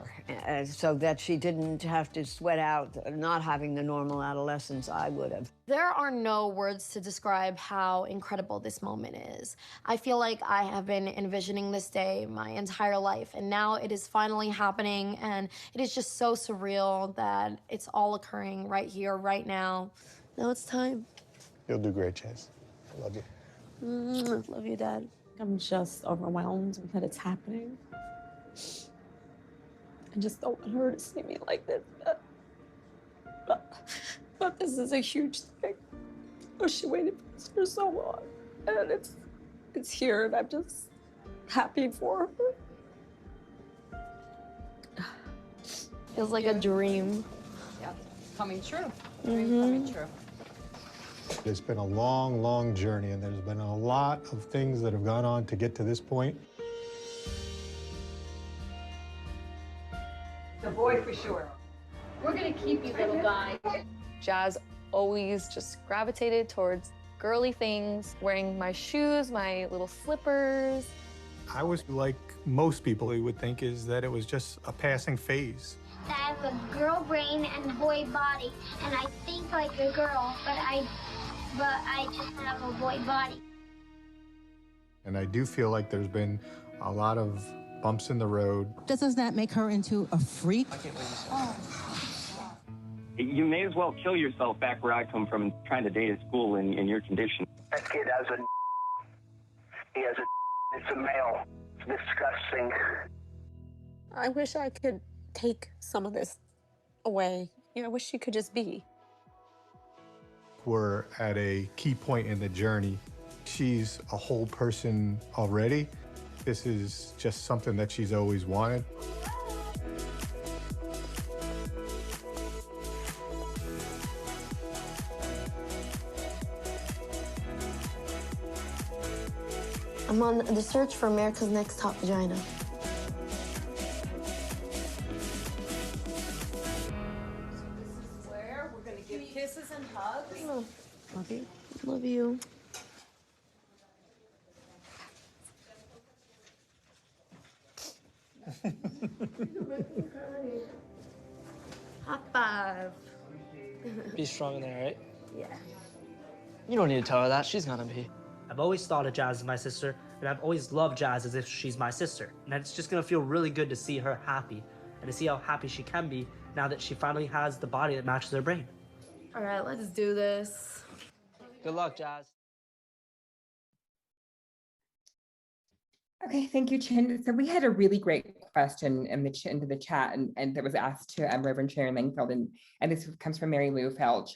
S19: so that she didn't have to sweat out not having the normal adolescence, I would have.
S9: There are no words to describe how incredible this moment is. I feel like I have been envisioning this day my entire life, and now it is finally happening, and it is just so surreal that it's all occurring right here, right now. Now it's time.
S11: You'll do great, Chase. I love you.
S9: Love you, Dad.
S21: I'm just overwhelmed that it's happening. I just don't want her to see me like this. But this is a huge thing. Oh, she waited for this for so long. And it's here, and I'm just happy for her.
S9: Feels like a dream.
S4: Yeah, coming true.
S9: Coming
S4: true.
S11: It's been a long, long journey, and there's been a lot of things that have gone on to get to this point.
S4: The boy for sure.
S13: We're gonna keep you, little guy. Jazz always just gravitated towards girly things, wearing my shoes, my little slippers.
S11: I was like most people who would think is that it was just a passing phase.
S14: I have a girl brain and boy body, and I think like a girl, but I just have a boy body.
S11: And I do feel like there's been a lot of bumps in the road.
S22: Does that make her into a freak?
S23: You may as well kill yourself back where I come from, trying to date at school in your condition.
S12: That kid has he has it's a male. It's disgusting.
S8: I wish I could take some of this away. You know, I wish she could just be.
S11: We're at a key point in the journey. She's a whole person already. This is just something that she's always wanted.
S9: I'm on the search for America's Next Top Vagina.
S8: Where we're gonna give kisses and hugs.
S9: Love you. Love you.
S13: High five.
S18: Be strong in there, right?
S13: Yeah.
S16: You don't need to tell her that. She's gonna be. I've always thought of Jazz as my sister, and I've always loved Jazz as if she's my sister. And it's just gonna feel really good to see her happy, and to see how happy she can be now that she finally has the body that matches her brain.
S13: All right, let's do this.
S18: Good luck, Jazz.
S6: Okay, thank you, Chin. So we had a really great question into the chat, and that was asked to Reverend Sharon Langfeld, and this comes from Mary Lou Felch.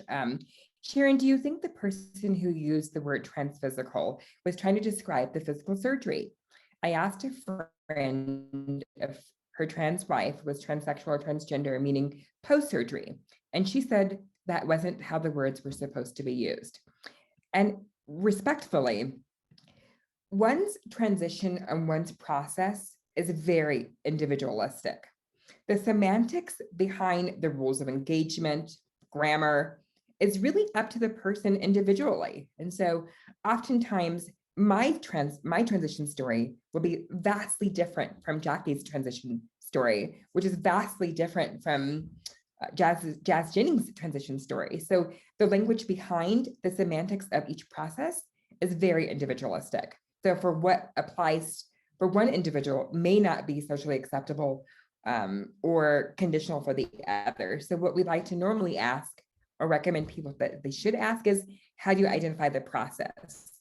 S6: Sharon, do you think the person who used the word transphysical was trying to describe the physical surgery? I asked a friend if her trans wife was transsexual or transgender, meaning post-surgery, and she said that wasn't how the words were supposed to be used. And respectfully, one's transition and one's process is very individualistic. The semantics behind the rules of engagement, grammar, is really up to the person individually. And so oftentimes my transition story will be vastly different from Jackie's transition story, which is vastly different from Jazz Jennings' transition story. So the language behind the semantics of each process is very individualistic. So for what applies for one individual may not be socially acceptable or conditional for the other. So what we like to normally ask or recommend people that they should ask is, how do you identify the process?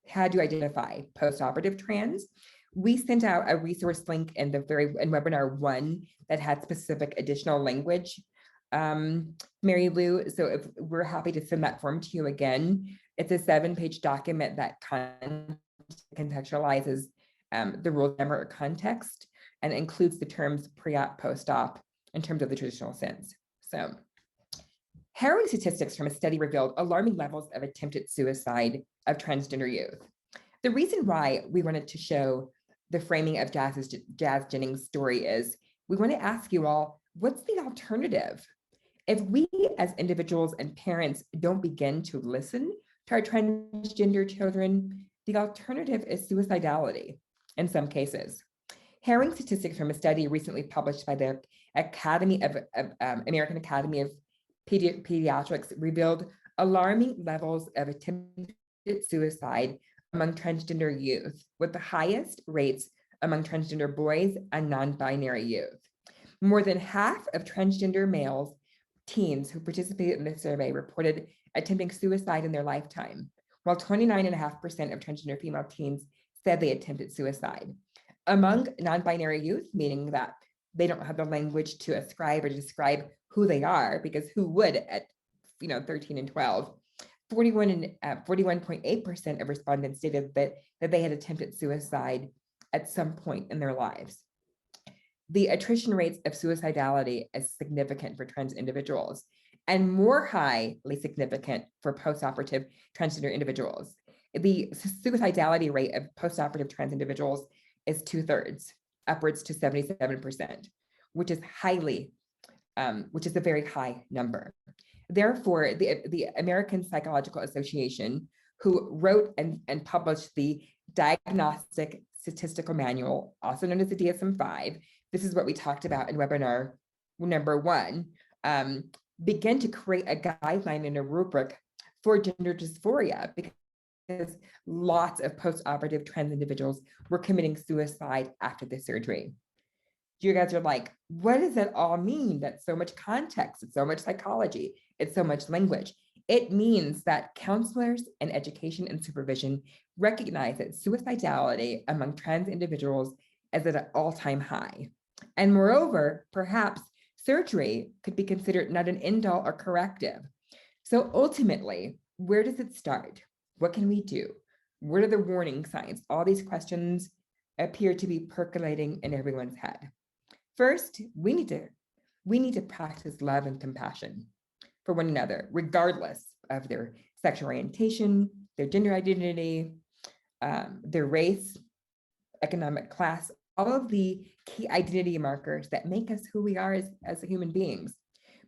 S6: How do you identify post-operative trans? We sent out a resource link in webinar 1 that had specific additional language, Mary Lou. So if we're happy to send that form to you again. It's a 7-page document that contextualizes the rules number or context and includes the terms pre-op, post-op in terms of the traditional sense. So harrowing statistics from a study revealed alarming levels of attempted suicide of transgender youth. The reason why we wanted to show the framing of Jazz Jennings' story is we want to ask you all, what's the alternative? If we as individuals and parents don't begin to listen to our transgender children, the alternative is suicidality in some cases. Harrowing statistics from a study recently published by the American Academy of Pediatrics revealed alarming levels of attempted suicide among transgender youth, with the highest rates among transgender boys and non-binary youth. More than half of transgender males, teens who participated in the survey reported attempting suicide in their lifetime, while 29.5% of transgender female teens said they attempted suicide. Among non-binary youth, meaning that they don't have the language to ascribe or describe who they are, because who would at 13 and 12, 41.8% of respondents stated that they had attempted suicide at some point in their lives. The attrition rates of suicidality is significant for trans individuals and more highly significant for post-operative transgender individuals. The suicidality rate of post-operative trans individuals is 2/3, upwards to 77%, which is a very high number. Therefore, the American Psychological Association, who wrote and published the Diagnostic Statistical Manual, also known as the DSM-5, this is what we talked about in webinar number 1, began to create a guideline and a rubric for gender dysphoria, because lots of post-operative trans individuals were committing suicide after the surgery. You guys are like, what does that all mean? That's so much context, it's so much psychology, it's so much language. It means that counselors and education and supervision recognize that suicidality among trans individuals is at an all-time high. And moreover, perhaps surgery could be considered not an end-all or corrective. So ultimately, where does it start? What can we do? What are the warning signs? All these questions appear to be percolating in everyone's head. First, we need to practice love and compassion for one another, regardless of their sexual orientation, their gender identity, their race, economic class, all of the key identity markers that make us who we are as human beings.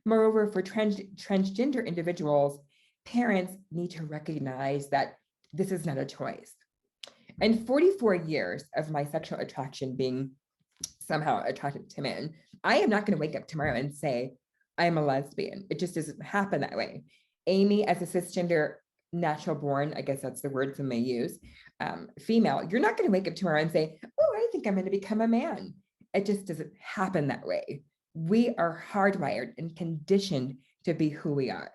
S6: Moreover, for transgender individuals, parents need to recognize that this is not a choice. In 44 years of my sexual attraction being somehow attracted to men. I am not going to wake up tomorrow and say, I'm a lesbian. It just doesn't happen that way. Amy, as a cisgender, natural born, I guess that's the word some may use, female, you're not going to wake up tomorrow and say, oh, I think I'm going to become a man. It just doesn't happen that way. We are hardwired and conditioned to be who we are.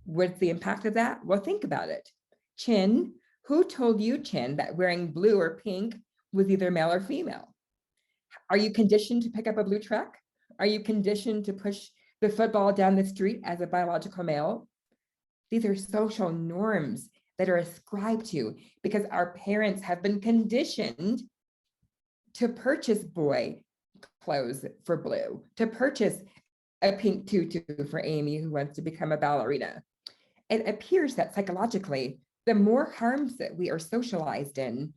S6: What's the impact of that? Well, think about it. Chin, who told you, Chin, that wearing blue or pink was either male or female? Are you conditioned to pick up a blue truck? Are you conditioned to push the football down the street as a biological male? These are social norms that are ascribed to because our parents have been conditioned to purchase boy clothes for Blue, to purchase a pink tutu for Amy who wants to become a ballerina. It appears that psychologically, the more harms that we are socialized in,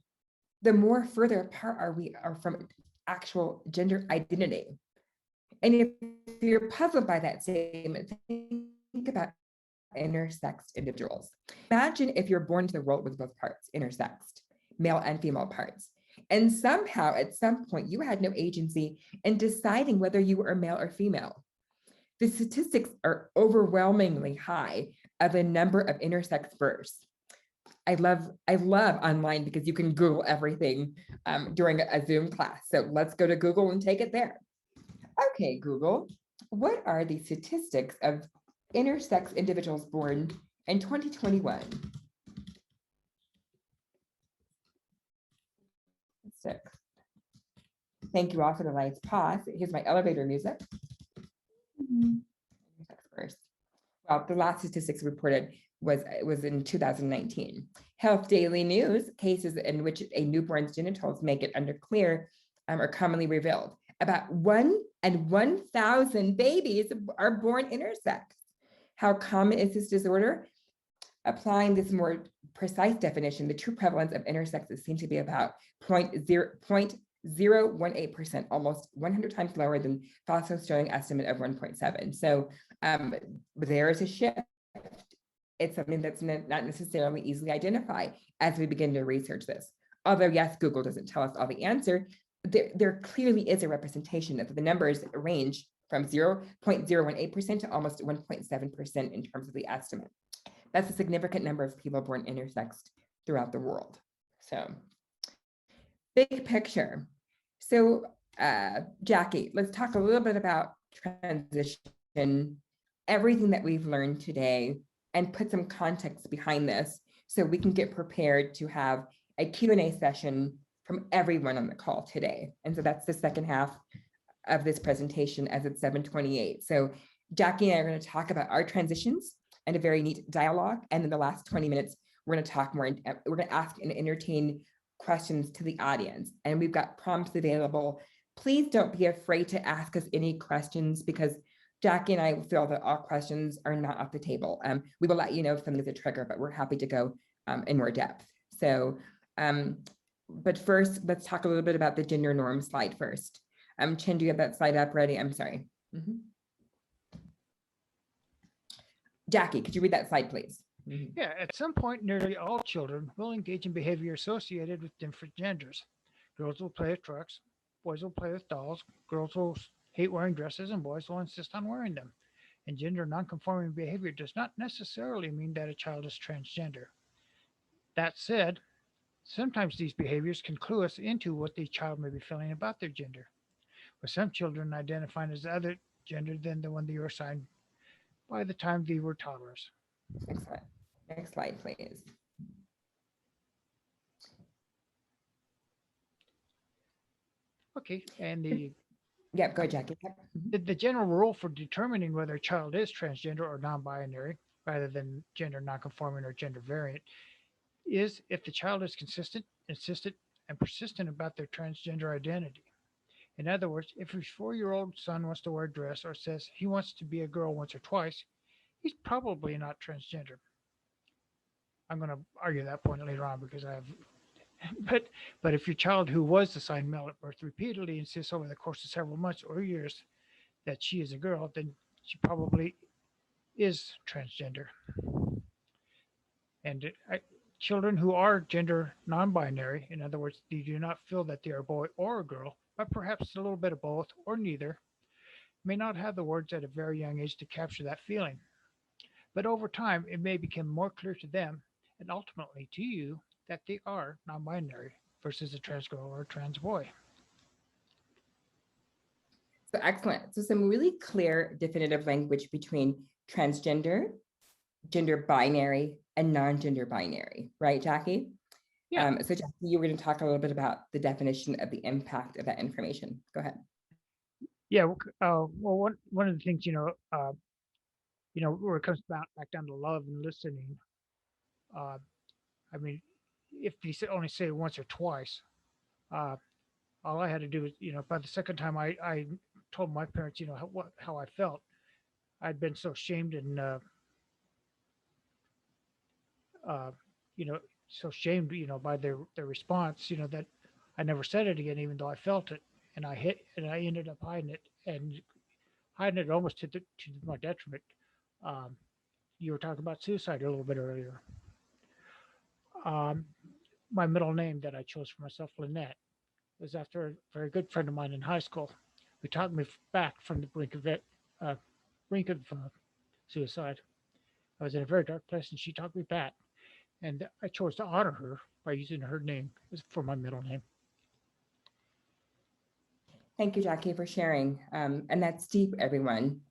S6: the more further apart we are from actual gender identity. And if you're puzzled by that statement, think about intersexed individuals. Imagine if you're born into the world with both parts, intersexed, male and female parts. And somehow at some point you had no agency in deciding whether you were male or female. The statistics are overwhelmingly high of the number of intersex births. I love online because you can Google everything during a Zoom class. So let's go to Google and take it there. Okay, Google, what are the statistics of intersex individuals born in 2021? 6. Thank you all for the lights. Pause. Here's my elevator music. First. Well, the last statistics reported was in 2019. Health Daily News, cases in which a newborn's genitals make it unclear are commonly revealed. About 1 in 1,000 babies are born intersex. How common is this disorder? Applying this more precise definition, the true prevalence of intersexes seems to be about 0.018%, almost 100 times lower than Fosso's showing estimate of 1.7. So there's a shift. It's something that's not necessarily easily identified as we begin to research this. Although yes, Google doesn't tell us all the answer, there clearly is a representation of the numbers range from 0.018% to almost 1.7% in terms of the estimate. That's a significant number of people born intersexed throughout the world. So big picture. So Jackie, let's talk a little bit about transition, everything that we've learned today, and put some context behind this so we can get prepared to have a Q&A session from everyone on the call today. And so that's the second half of this presentation as it's 7:28. So Jackie and I are going to talk about our transitions and a very neat dialogue. And in the last 20 minutes, we're going to talk more, we're going to ask and entertain questions to the audience. And we've got prompts available. Please don't be afraid to ask us any questions because Jackie and I feel that all questions are not off the table. We will let you know if something is a trigger, but we're happy to go in more depth. So, but first, let's talk a little bit about the gender norm slide first. Chin, do you have that slide up ready? I'm sorry. Jackie, could you read that slide, please?
S7: Yeah, at some point, nearly all children will engage in behavior associated with different genders. Girls will play with trucks, boys will play with dolls, girls will hate wearing dresses, and boys will insist on wearing them. And gender nonconforming behavior does not necessarily mean that a child is transgender. That said, sometimes these behaviors can clue us into what the child may be feeling about their gender. With some children identifying as other gender than the one they were assigned by the time they were toddlers.
S6: Excellent. Next slide, please.
S7: Okay, and the
S6: yeah, go ahead, Jackie.
S7: The general rule for determining whether a child is transgender or non-binary, rather than gender nonconforming or gender variant, is if the child is consistent, insistent, and persistent about their transgender identity. In other words, if his 4-year-old son wants to wear a dress or says he wants to be a girl once or twice, he's probably not transgender. I'm going to argue that point later on because I have, but if your child who was assigned male at birth repeatedly insists over the course of several months or years that she is a girl, then she probably is transgender. And children who are gender non-binary, in other words, they do not feel that they are a boy or a girl, but perhaps a little bit of both or neither, may not have the words at a very young age to capture that feeling. But over time, it may become more clear to them and ultimately to you that they are non binary versus a trans girl or a trans boy.
S6: So excellent. So some really clear, definitive language between transgender, gender binary, and non-gender binary, right, Jackie?
S7: Yeah.
S6: So Jackie, you were going to talk a little bit about the definition of the impact of that information. Go ahead.
S7: Yeah. Well, one of the things, where it comes back down to love and listening. I mean, if you only say it once or twice, all I had to do was, by the second time I told my parents, how I felt, I'd been so shamed and, so shamed, by their response, that I never said it again, even though I felt it, and I ended up hiding it almost to my detriment. You were talking about suicide a little bit earlier. My middle name that I chose for myself, Lynette, was after a very good friend of mine in high school who talked me back from the brink of suicide. I was in a very dark place, and she talked me back. And I chose to honor her by using her name for my middle name.
S6: Thank you, Jackie, for sharing. And that's deep, everyone.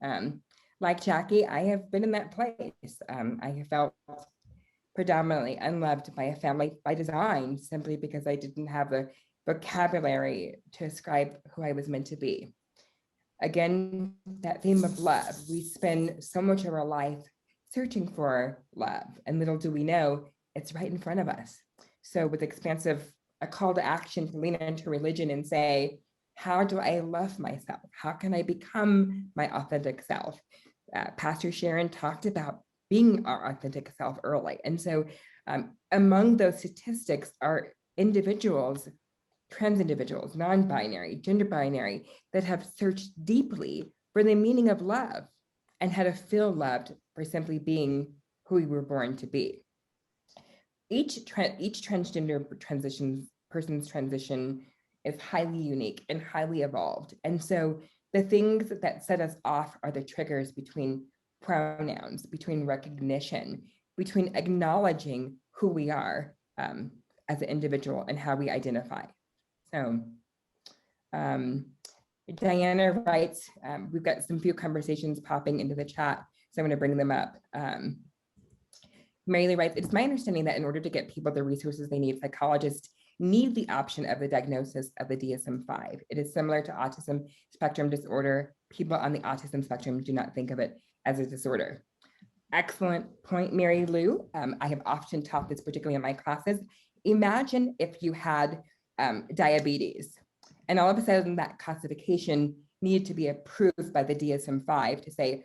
S6: Like Jackie, I have been in that place. I have felt predominantly unloved by a family by design, simply because I didn't have the vocabulary to describe who I was meant to be. Again, that theme of love. We spend so much of our life searching for love, and little do we know, it's right in front of us. So with a call to action to lean into religion and say, how do I love myself? How can I become my authentic self? Pastor Sharon talked about being our authentic self early. And so among those statistics are individuals, trans individuals, non-binary, gender binary, that have searched deeply for the meaning of love and how to feel loved for simply being who we were born to be. Each transgender person's transition is highly unique and highly evolved. And so the things that set us off are the triggers between pronouns, between recognition, between acknowledging who we are as an individual and how we identify. So Diana writes, we've got some few conversations popping into the chat, so I'm going to bring them up. Mary Lee writes, it's my understanding that in order to get people the resources they need, psychologists need the option of the diagnosis of the DSM-5. It is similar to autism spectrum disorder. People on the autism spectrum do not think of it as a disorder. Excellent point, Mary Lou. I have often taught this, particularly in my classes. Imagine if you had diabetes, and all of a sudden that classification needed to be approved by the DSM-5 to say,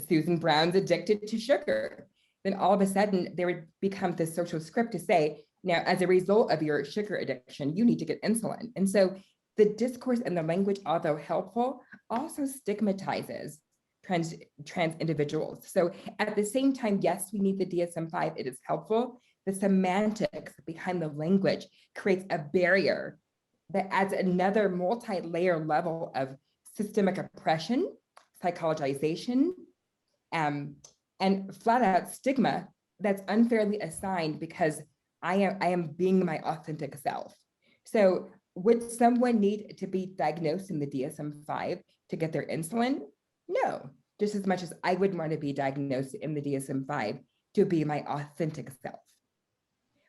S6: Susan Brown's addicted to sugar. Then all of a sudden there would become this social script to say, now, as a result of your sugar addiction, you need to get insulin. And so the discourse and the language, although helpful, also stigmatizes trans individuals. So at the same time, yes, we need the DSM-5, it is helpful. The semantics behind the language creates a barrier that adds another multi-layer level of systemic oppression, psychologization, and flat out stigma that's unfairly assigned because I am being my authentic self. So would someone need to be diagnosed in the DSM-5 to get their insulin? No, just as much as I would want to be diagnosed in the DSM-5 to be my authentic self.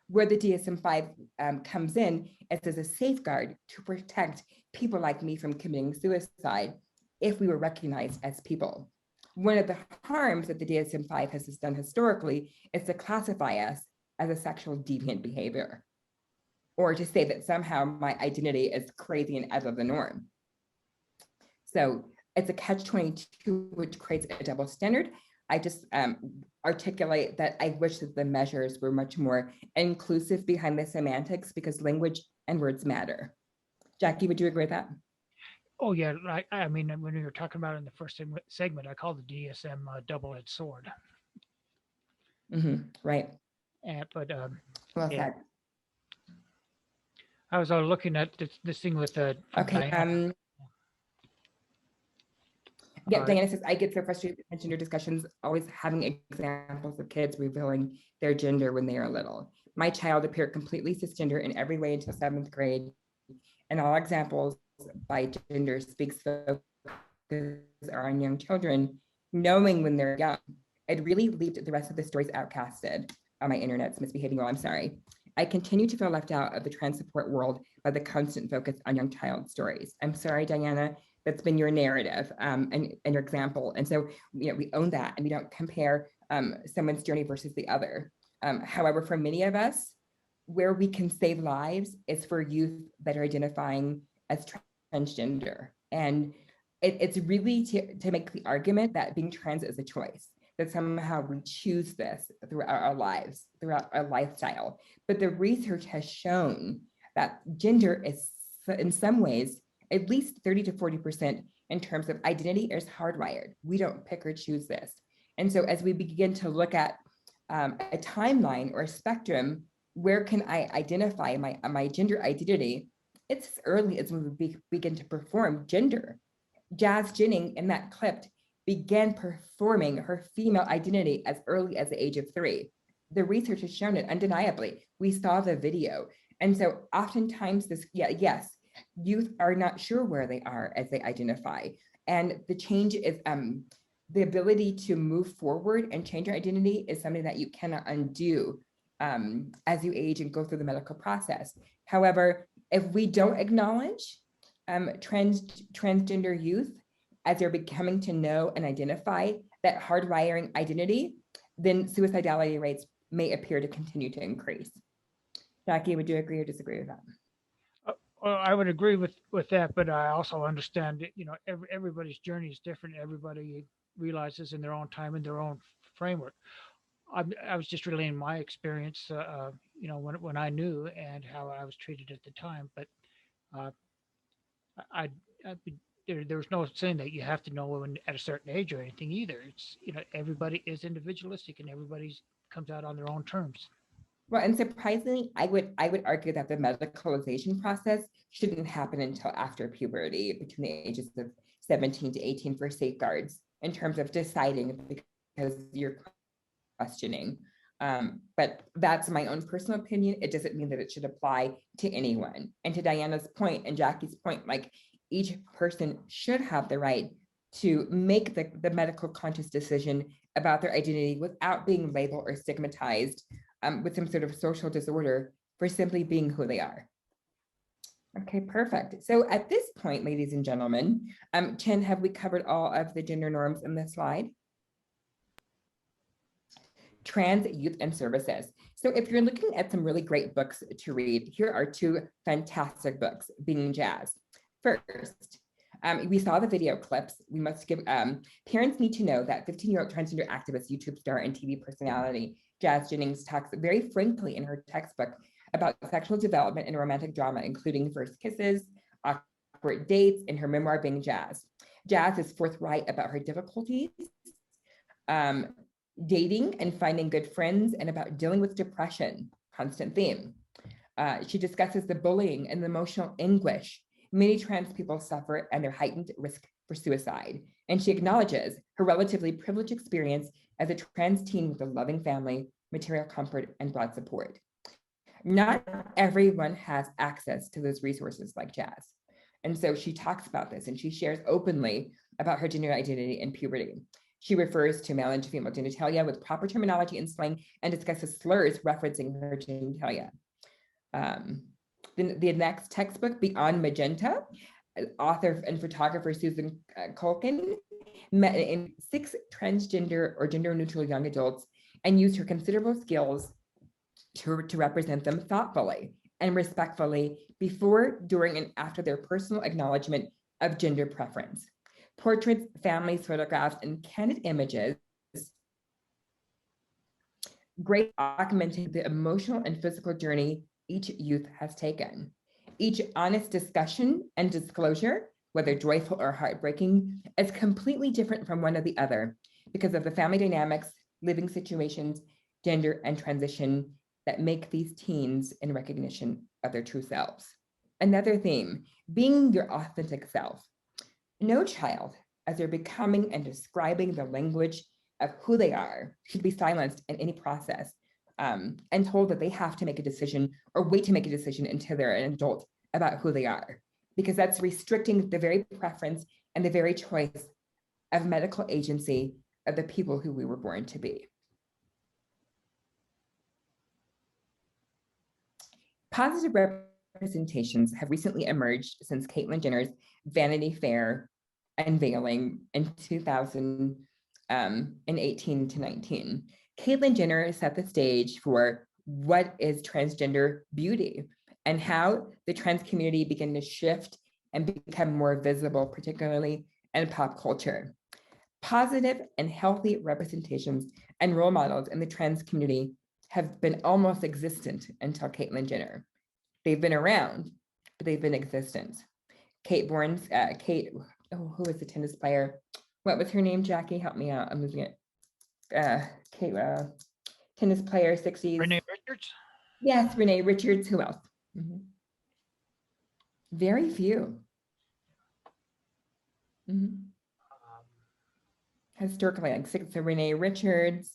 S6: Where the DSM-5 comes in is as a safeguard to protect people like me from committing suicide if we were recognized as people. One of the harms that the DSM-5 has done historically is to classify us as a sexual deviant behavior, or to say that somehow my identity is crazy and out of the norm. So it's a catch-22, which creates a double standard. I just articulate that I wish that the measures were much more inclusive behind the semantics, because language and words matter. Jackie, would you agree with that?
S7: Oh yeah, I mean, when we were talking about it in the first segment, I called the DSM double-edged sword.
S6: Right.
S7: But
S6: well
S7: yeah.
S6: said.
S7: I was looking at this thing with
S6: Okay.
S7: Diana.
S6: Yeah, Diana says, I get so frustrated with gender discussions, always having examples of kids revealing their gender when they are little. My child appeared completely cisgender in every way until 7th grade, and all examples by gender speaks focus are on young children, knowing when they're young. It really leaves the rest of the stories outcasted. My internet's misbehaving, well, I'm sorry. I continue to feel left out of the trans support world by the constant focus on young child stories. I'm sorry, Diana, that's been your narrative and your example. And so, we own that and we don't compare someone's journey versus the other. However, for many of us, where we can save lives is for youth that are identifying as transgender. And it's really to make the argument that being trans is a choice, that somehow we choose this throughout our lives, throughout our lifestyle. But the research has shown that gender is, in some ways, at least 30 to 40% in terms of identity is hardwired. We don't pick or choose this. And so as we begin to look at a timeline or a spectrum, where can I identify my gender identity? It's as early as we begin to perform gender. Jazz Jennings in that clip began performing her female identity as early as the age of 3. The research has shown it undeniably. We saw the video. And so oftentimes yes, youth are not sure where they are as they identify. And the change is the ability to move forward and change your identity is something that you cannot undo as you age and go through the medical process. However, if we don't acknowledge transgender youth as they're becoming to know and identify that hardwiring identity, then suicidality rates may appear to continue to increase. Jackie, would you agree or disagree with that?
S7: Well, I would agree with that, but I also understand that, everybody's journey is different. Everybody realizes in their own time, in their own framework. I was just relaying my experience, when I knew and how I was treated at the time. But there's no saying that you have to know when at a certain age or anything either. It's everybody is individualistic and everybody comes out on their own terms.
S6: Well, and surprisingly, I would argue that the medicalization process shouldn't happen until after puberty, between the ages of 17 to 18 for safeguards in terms of deciding because you're questioning. But that's my own personal opinion. It doesn't mean that it should apply to anyone. And to Diana's point and Jackie's point, like each person should have the right to make the medical conscious decision about their identity without being labeled or stigmatized with some sort of social disorder for simply being who they are. Okay, perfect. So at this point, ladies and gentlemen, Chen, have we covered all of the gender norms in this slide? Trans Youth and Services. So if you're looking at some really great books to read, here are 2 fantastic books, Being Jazz. First, we saw the video clips. We must give, parents need to know that 15-year-old transgender activist, YouTube star, and TV personality, Jazz Jennings talks very frankly in her textbook about sexual development and romantic drama, including first kisses, awkward dates, and her memoir, Being Jazz. Jazz is forthright about her difficulties, dating and finding good friends, and about dealing with depression, constant theme. She discusses the bullying and the emotional anguish many trans people suffer and their heightened risk for suicide. And she acknowledges her relatively privileged experience as a trans teen with a loving family, material comfort, and broad support. Not everyone has access to those resources like Jazz. And so she talks about this and she shares openly about her gender identity and puberty. She refers to male and female genitalia with proper terminology and slang and discusses slurs referencing her genitalia. The next textbook, Beyond Magenta, author and photographer Susan Culkin met in 6 transgender or gender neutral young adults and used her considerable skills to represent them thoughtfully and respectfully before, during, and after their personal acknowledgement of gender preference. Portraits, families, photographs, and candid images great documenting the emotional and physical journey each youth has taken. Each honest discussion and disclosure, whether joyful or heartbreaking, is completely different from one or the other because of the family dynamics, living situations, gender, and transition that make these teens in recognition of their true selves. Another theme, being your authentic self. No child, as they're becoming and describing the language of who they are, should be silenced in any process and told that they have to make a decision or wait to make a decision until they're an adult about who they are, because that's restricting the very preference and the very choice of medical agency of the people who we were born to be. Positive representations have recently emerged since Caitlyn Jenner's Vanity Fair unveiling in 2018 to 19. Caitlyn Jenner set the stage for what is transgender beauty and how the trans community began to shift and become more visible, particularly in pop culture. Positive and healthy representations and role models in the trans community have been almost existent until Caitlyn Jenner. They've been around, but they've been existent. Kate, who was the tennis player? What was her name, Jackie? Help me out, I'm losing it. Kate, tennis player, 60s.
S7: Renee Richards?
S6: Yes, Renee Richards, who else? Very few. Historically, like so Renee Richards,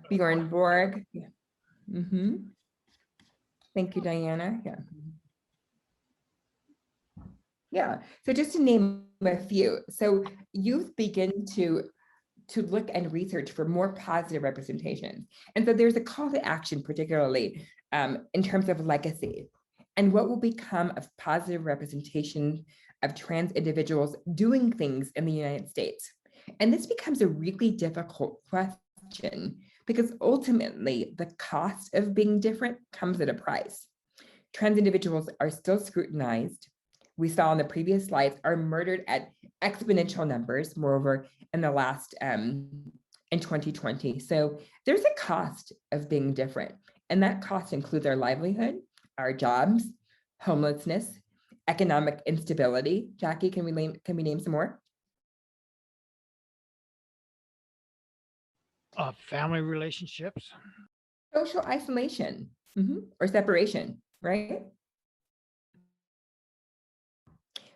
S6: Bjorn Borg. Thank you, Diana. Yeah. So just to name a few, so youth begin to look and research for more positive representation. And so there's a call to action, particularly in terms of legacy and what will become of positive representation of trans individuals doing things in the United States. And this becomes a really difficult question because ultimately the cost of being different comes at a price. Trans individuals are still scrutinized. We saw in the previous slides are murdered at exponential numbers, moreover, in the last, in 2020. So there's a cost of being different. And that cost includes our livelihood, our jobs, homelessness, economic instability. Jackie, can we name some more?
S7: Family relationships.
S6: Social isolation or separation, right?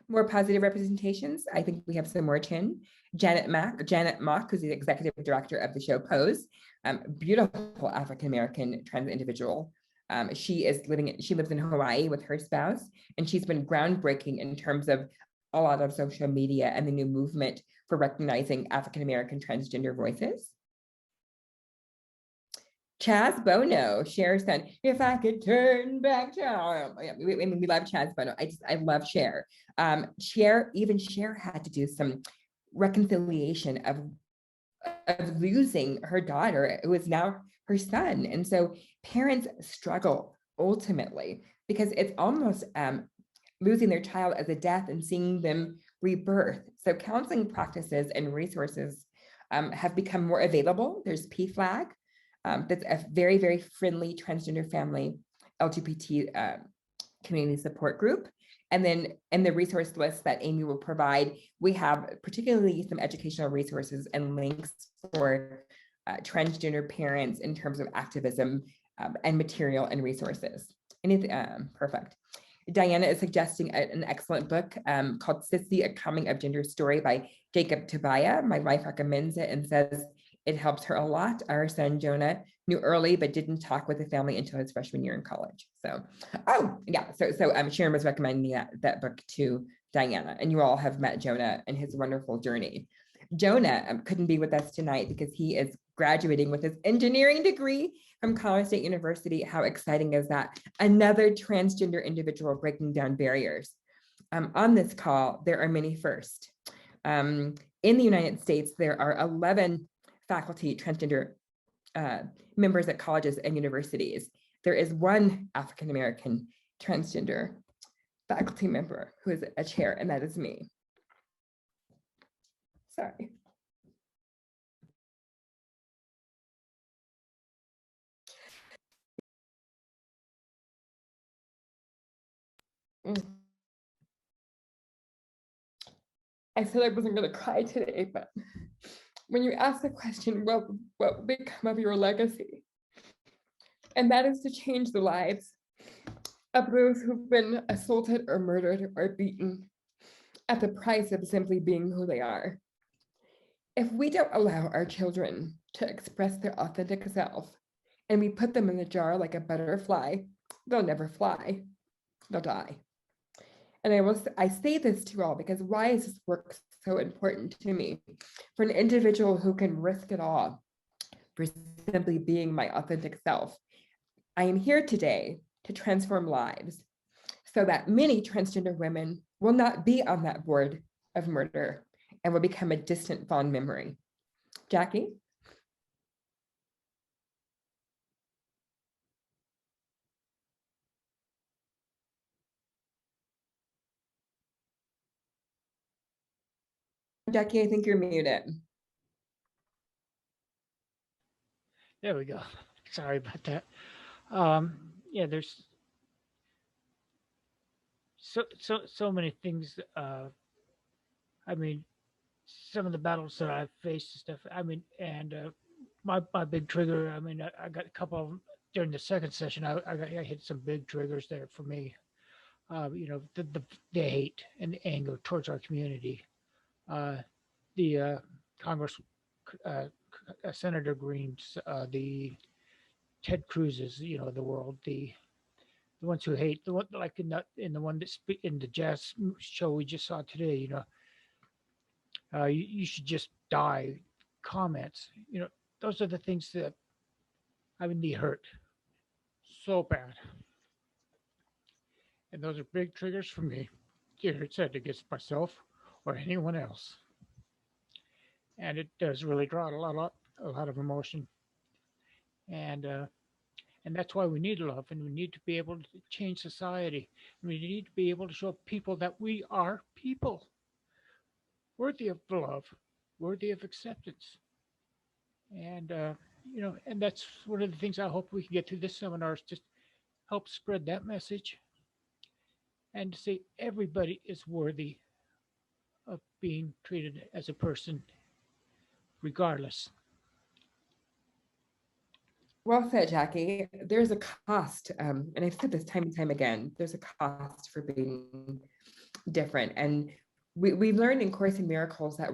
S6: More positive representations. I think we have some more Chin. Janet Mock, who's the executive director of the show Pose, beautiful African-American trans individual. She lives in Hawaii with her spouse, and she's been groundbreaking in terms of a lot of social media and the new movement for recognizing African-American transgender voices. Chaz Bono, Cher's son. If I could turn back time. We love Chaz Bono. I love Cher. Cher had to do some reconciliation of losing her daughter, who is now her son. And so parents struggle ultimately because it's almost losing their child as a death and seeing them rebirth. So counseling practices and resources have become more available. There's PFLAG. That's a very, very friendly transgender family LGBT community support group. And then in the resource list that Amy will provide, we have particularly some educational resources and links for transgender parents in terms of activism and material and resources. Perfect. Diana is suggesting an excellent book called Sissy, A Coming of Gender Story by Jacob Tobiah. My wife recommends it and says it helps her a lot. Our son Jonah knew early, but didn't talk with the family until his freshman year in college. So, Sharon was recommending that book to Diana, and you all have met Jonah and his wonderful journey. Jonah couldn't be with us tonight because he is graduating with his engineering degree from Colorado State University. How exciting is that? Another transgender individual breaking down barriers. On this call, there are many firsts. In the United States, there are 11 faculty transgender members at colleges and universities. There is one African-American transgender faculty member who is a chair, and that is me. Sorry. I said I wasn't going to cry today, but when you ask the question, what will become of your legacy? And that is to change the lives of those who've been assaulted or murdered or beaten at the price of simply being who they are. If we don't allow our children to express their authentic self and we put them in a jar like a butterfly, they'll never fly. They'll die. And I say this to all because why is this work so important to me? For an individual who can risk it all for simply being my authentic self, I am here today to transform lives so that many transgender women will not be on that board of murder and will become a distant fond memory. Jackie? Jackie, I think you're muted.
S7: There we go. Sorry about that. Yeah, there's so many things. I mean, some of the battles that I've faced and stuff. I mean, and my big trigger. I mean, I got a couple of them during the second session. I hit some big triggers there for me. You know, the hate and the anger towards our community. The Congress, Senator Green's, the Ted Cruz's, you know, the world, the ones who hate, the one like in the one that in the jazz show we just saw today, you know, you should just die comments, you know, those are the things that I mean, they hurt so bad. And those are big triggers for me. Either it's said against myself or anyone else. And it does really draw a lot of emotion. And that's why we need love, and we need to be able to change society. And we need to be able to show people that we are people, worthy of love, worthy of acceptance. And you know, and that's one of the things I hope we can get through this seminar is just help spread that message, and to say everybody is worthy of being treated as a person, regardless.
S6: Well said, Jackie. There's a cost, and I've said this time and time again, there's a cost for being different. And we learned in Course in Miracles that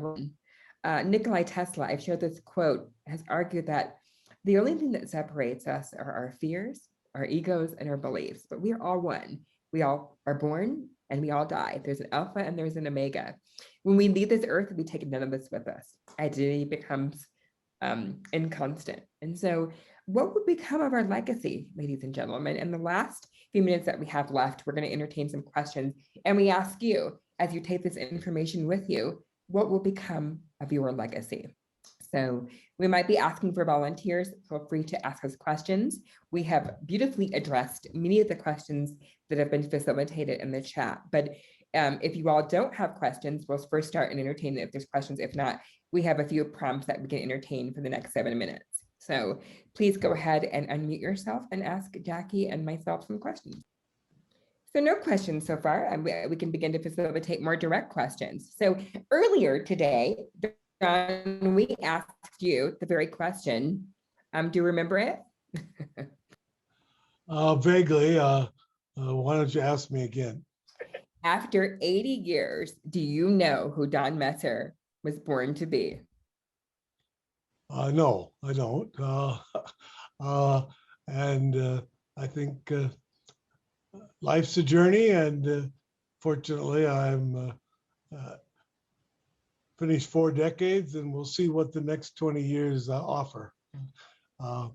S6: Nikolai Tesla, I've shared this quote, has argued that the only thing that separates us are our fears, our egos, and our beliefs, but we are all one. We all are born and we all die. There's an alpha and there's an omega. When we leave this earth, we take none of this with us. Identity becomes inconstant. And so what would become of our legacy, ladies and gentlemen? In the last few minutes that we have left, we're going to entertain some questions. And we ask you, as you take this information with you, what will become of your legacy? So we might be asking for volunteers. Feel free to ask us questions. We have beautifully addressed many of the questions that have been facilitated in the chat. But if you all don't have questions, we'll first start and entertain if there's questions. If not, we have a few prompts that we can entertain for the next 7 minutes. So please go ahead and unmute yourself and ask Jackie and myself some questions. So no questions so far, and we can begin to facilitate more direct questions. So earlier today, John, we asked you the very question. Do you remember it?
S2: Vaguely. Why don't you ask me again?
S6: After 80 years, do you know who Don Messer was born to be?
S2: No, I don't. And I think life's a journey, and fortunately, I'm finished 4 decades, and we'll see what the next 20 years offer. But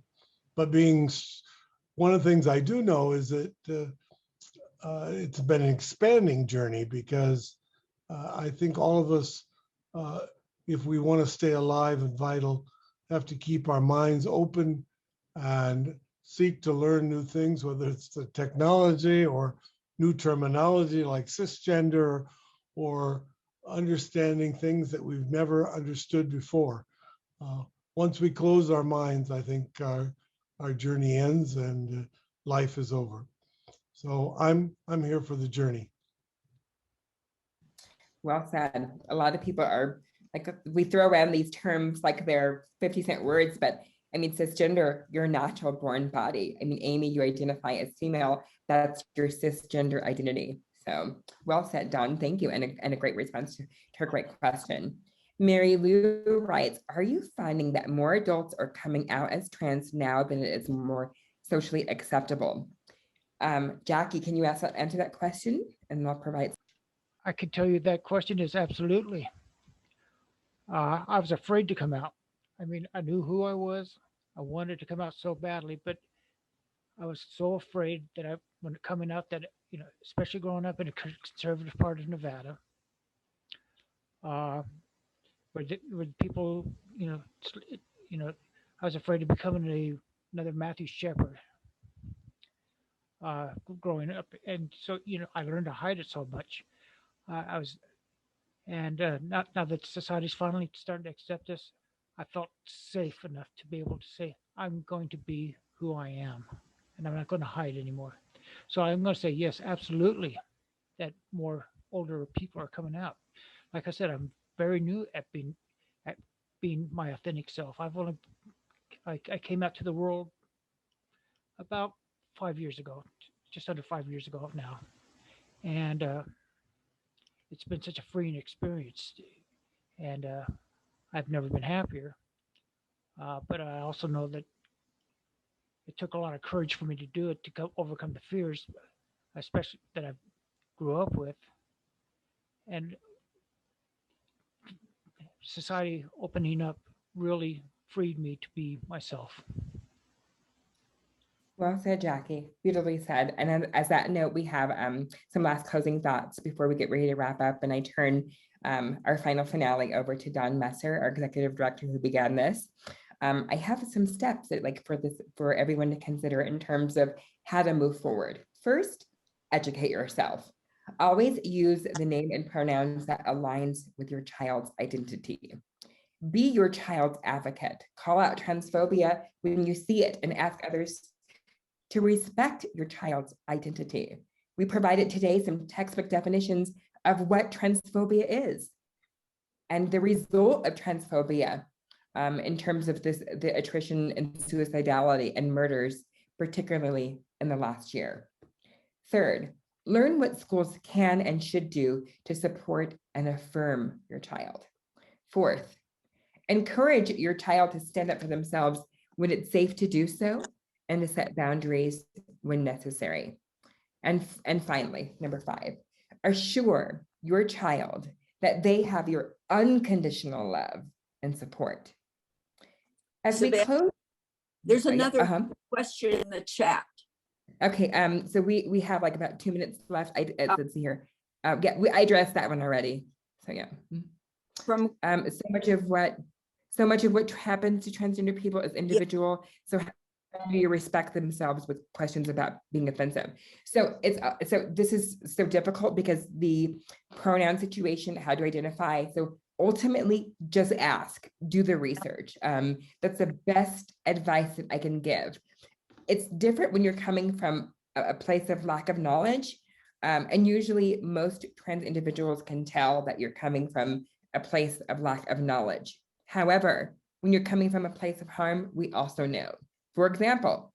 S2: one of the things I do know is that it's been an expanding journey, because I think all of us, if we want to stay alive and vital, have to keep our minds open and seek to learn new things, whether it's the technology or new terminology like cisgender, or understanding things that we've never understood before. Once we close our minds, I think our journey ends and life is over. So I'm here for the journey.
S6: Well said. A lot of people are like, we throw around these terms like they're 50-cent words, but I mean, cisgender, your natural born body. I mean, Amy, you identify as female, that's your cisgender identity. So well said, Dawn, thank you. And a great response to her great question. Mary Lou writes, are you finding that more adults are coming out as trans now than it is more socially acceptable? Jackie, can you answer that question? And I'll provide.
S7: I can tell you that question is absolutely. I was afraid to come out. I mean, I knew who I was. I wanted to come out so badly, but I was so afraid that when coming out that, especially growing up in a conservative part of Nevada, where people, I was afraid of becoming another Matthew Shepard growing up. And so, I learned to hide it so much. Now that society's finally starting to accept us, I felt safe enough to be able to say, I'm going to be who I am, and I'm not going to hide anymore. So I'm going to say, yes, absolutely, that more older people are coming out. Like I said, I'm very new at being my authentic self. I came out to the world about 5 years ago, just under 5 years ago now. And it's been such a freeing experience. And I've never been happier. But I also know that it took a lot of courage for me to do it, to overcome the fears, especially that I grew up with. And society opening up really freed me to be myself.
S6: Well said, Jackie. Beautifully said. And as that note, we have some last closing thoughts before we get ready to wrap up. And I turn our final finale over to Dawn Messer, our executive director who began this. I have some steps that for everyone to consider in terms of how to move forward. First, educate yourself. Always use the name and pronouns that aligns with your child's identity. Be your child's advocate. Call out transphobia when you see it and ask others to respect your child's identity. We provided today some textbook definitions of what transphobia is and the result of transphobia in terms of the attrition and suicidality and murders, particularly in the last year. Third, learn what schools can and should do to support and affirm your child. Fourth, encourage your child to stand up for themselves when it's safe to do so and to set boundaries when necessary. And finally, number 5, assure your child that they have your unconditional love and support. As we close,
S1: there's another question in the chat.
S6: Okay, so we have like about 2 minutes left. Let's see here. I addressed that one already. So yeah.
S1: From
S6: so much of what happens to transgender people is individual. So how do you respect themselves with questions about being offensive? So this is so difficult because the pronoun situation, how to identify. So ultimately, just ask, do the research. That's the best advice that I can give. It's different when you're coming from a place of lack of knowledge. And usually most trans individuals can tell that you're coming from a place of lack of knowledge. However, when you're coming from a place of harm, we also know. For example,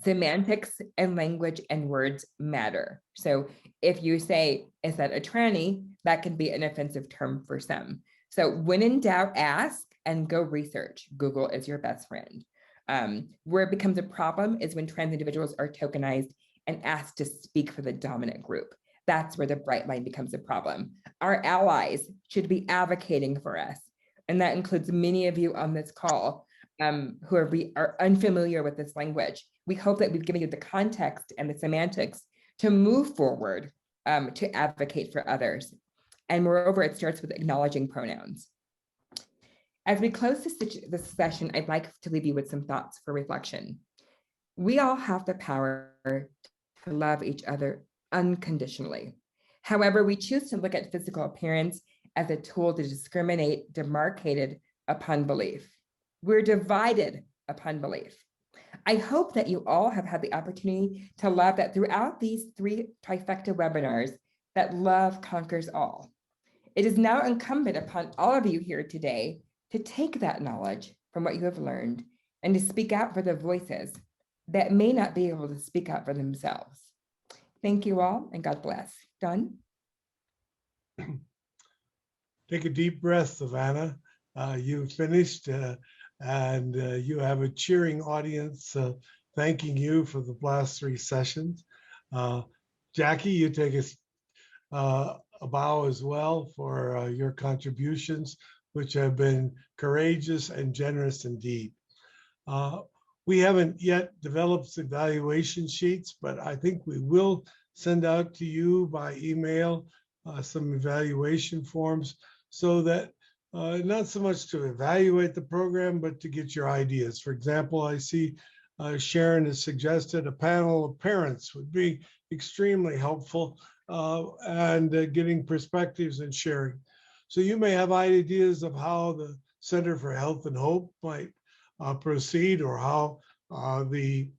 S6: semantics and language and words matter. So if you say, is that a tranny? That can be an offensive term for some. So when in doubt, ask and go research. Google is your best friend. Where it becomes a problem is when trans individuals are tokenized and asked to speak for the dominant group. That's where the bright line becomes a problem. Our allies should be advocating for us. And that includes many of you on this call who are unfamiliar with this language. We hope that we've given you the context and the semantics to move forward to advocate for others. And moreover, it starts with acknowledging pronouns. As we close this session, I'd like to leave you with some thoughts for reflection. We all have the power to love each other unconditionally. However, we choose to look at physical appearance as a tool to discriminate demarcated upon belief. We're divided upon belief. I hope that you all have had the opportunity to love that throughout these 3 trifecta webinars, that love conquers all. It is now incumbent upon all of you here today to take that knowledge from what you have learned and to speak out for the voices that may not be able to speak out for themselves. Thank you all, and God bless. Done?
S2: Take a deep breath, Savannah. You finished, and you have a cheering audience thanking you for the last 3 sessions. Jackie, you take a bow as well for your contributions, which have been courageous and generous indeed. We haven't yet developed evaluation sheets, but I think we will send out to you by email some evaluation forms so that not so much to evaluate the program, but to get your ideas. For example, I see Sharon has suggested a panel of parents would be extremely helpful and getting perspectives and sharing. So you may have ideas of how the Center for Health and Hope might proceed, or how the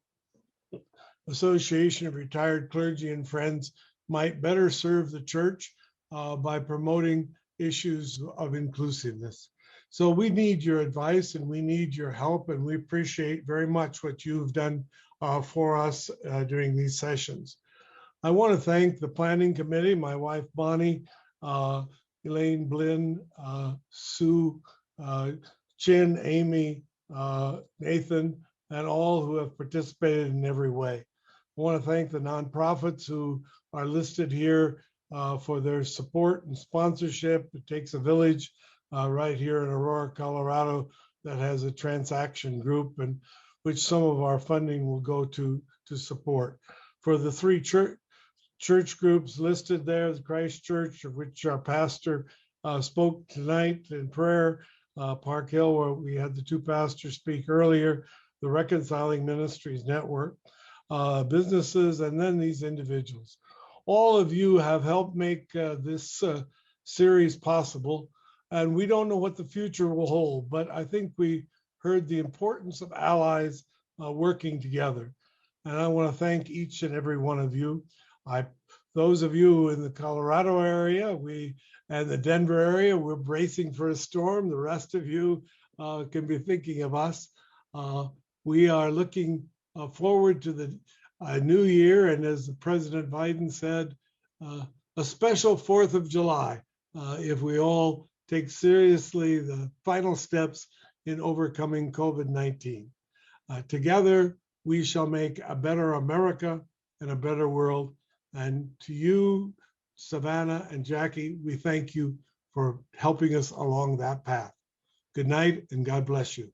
S2: Association of Retired Clergy and Friends might better serve the church by promoting issues of inclusiveness. So we need your advice and we need your help, and we appreciate very much what you've done for us during these sessions. I want to thank the Planning Committee, my wife Bonnie, Elaine Blinn, Sue, Chin, Amy, Nathan, and all who have participated in every way. I want to thank the nonprofits who are listed here for their support and sponsorship. It takes a village right here in Aurora, Colorado, that has a transaction group, and which some of our funding will go to support. For the 3 church groups listed there, the Christ Church, of which our pastor spoke tonight in prayer, Park Hill, where we had the 2 pastors speak earlier, the Reconciling Ministries Network, businesses, and then these individuals. All of you have helped make this series possible, and we don't know what the future will hold, but I think we heard the importance of allies working together. And I want to thank each and every one of you. Those of you in the Colorado area, and the Denver area, we're bracing for a storm. The rest of you can be thinking of us. We are looking forward to the new year, and as President Biden said, a special 4th of July, if we all take seriously the final steps in overcoming COVID-19. Together, we shall make a better America and a better world. And to you, Savannah and Jackie, we thank you for helping us along that path. Good night, and God bless you.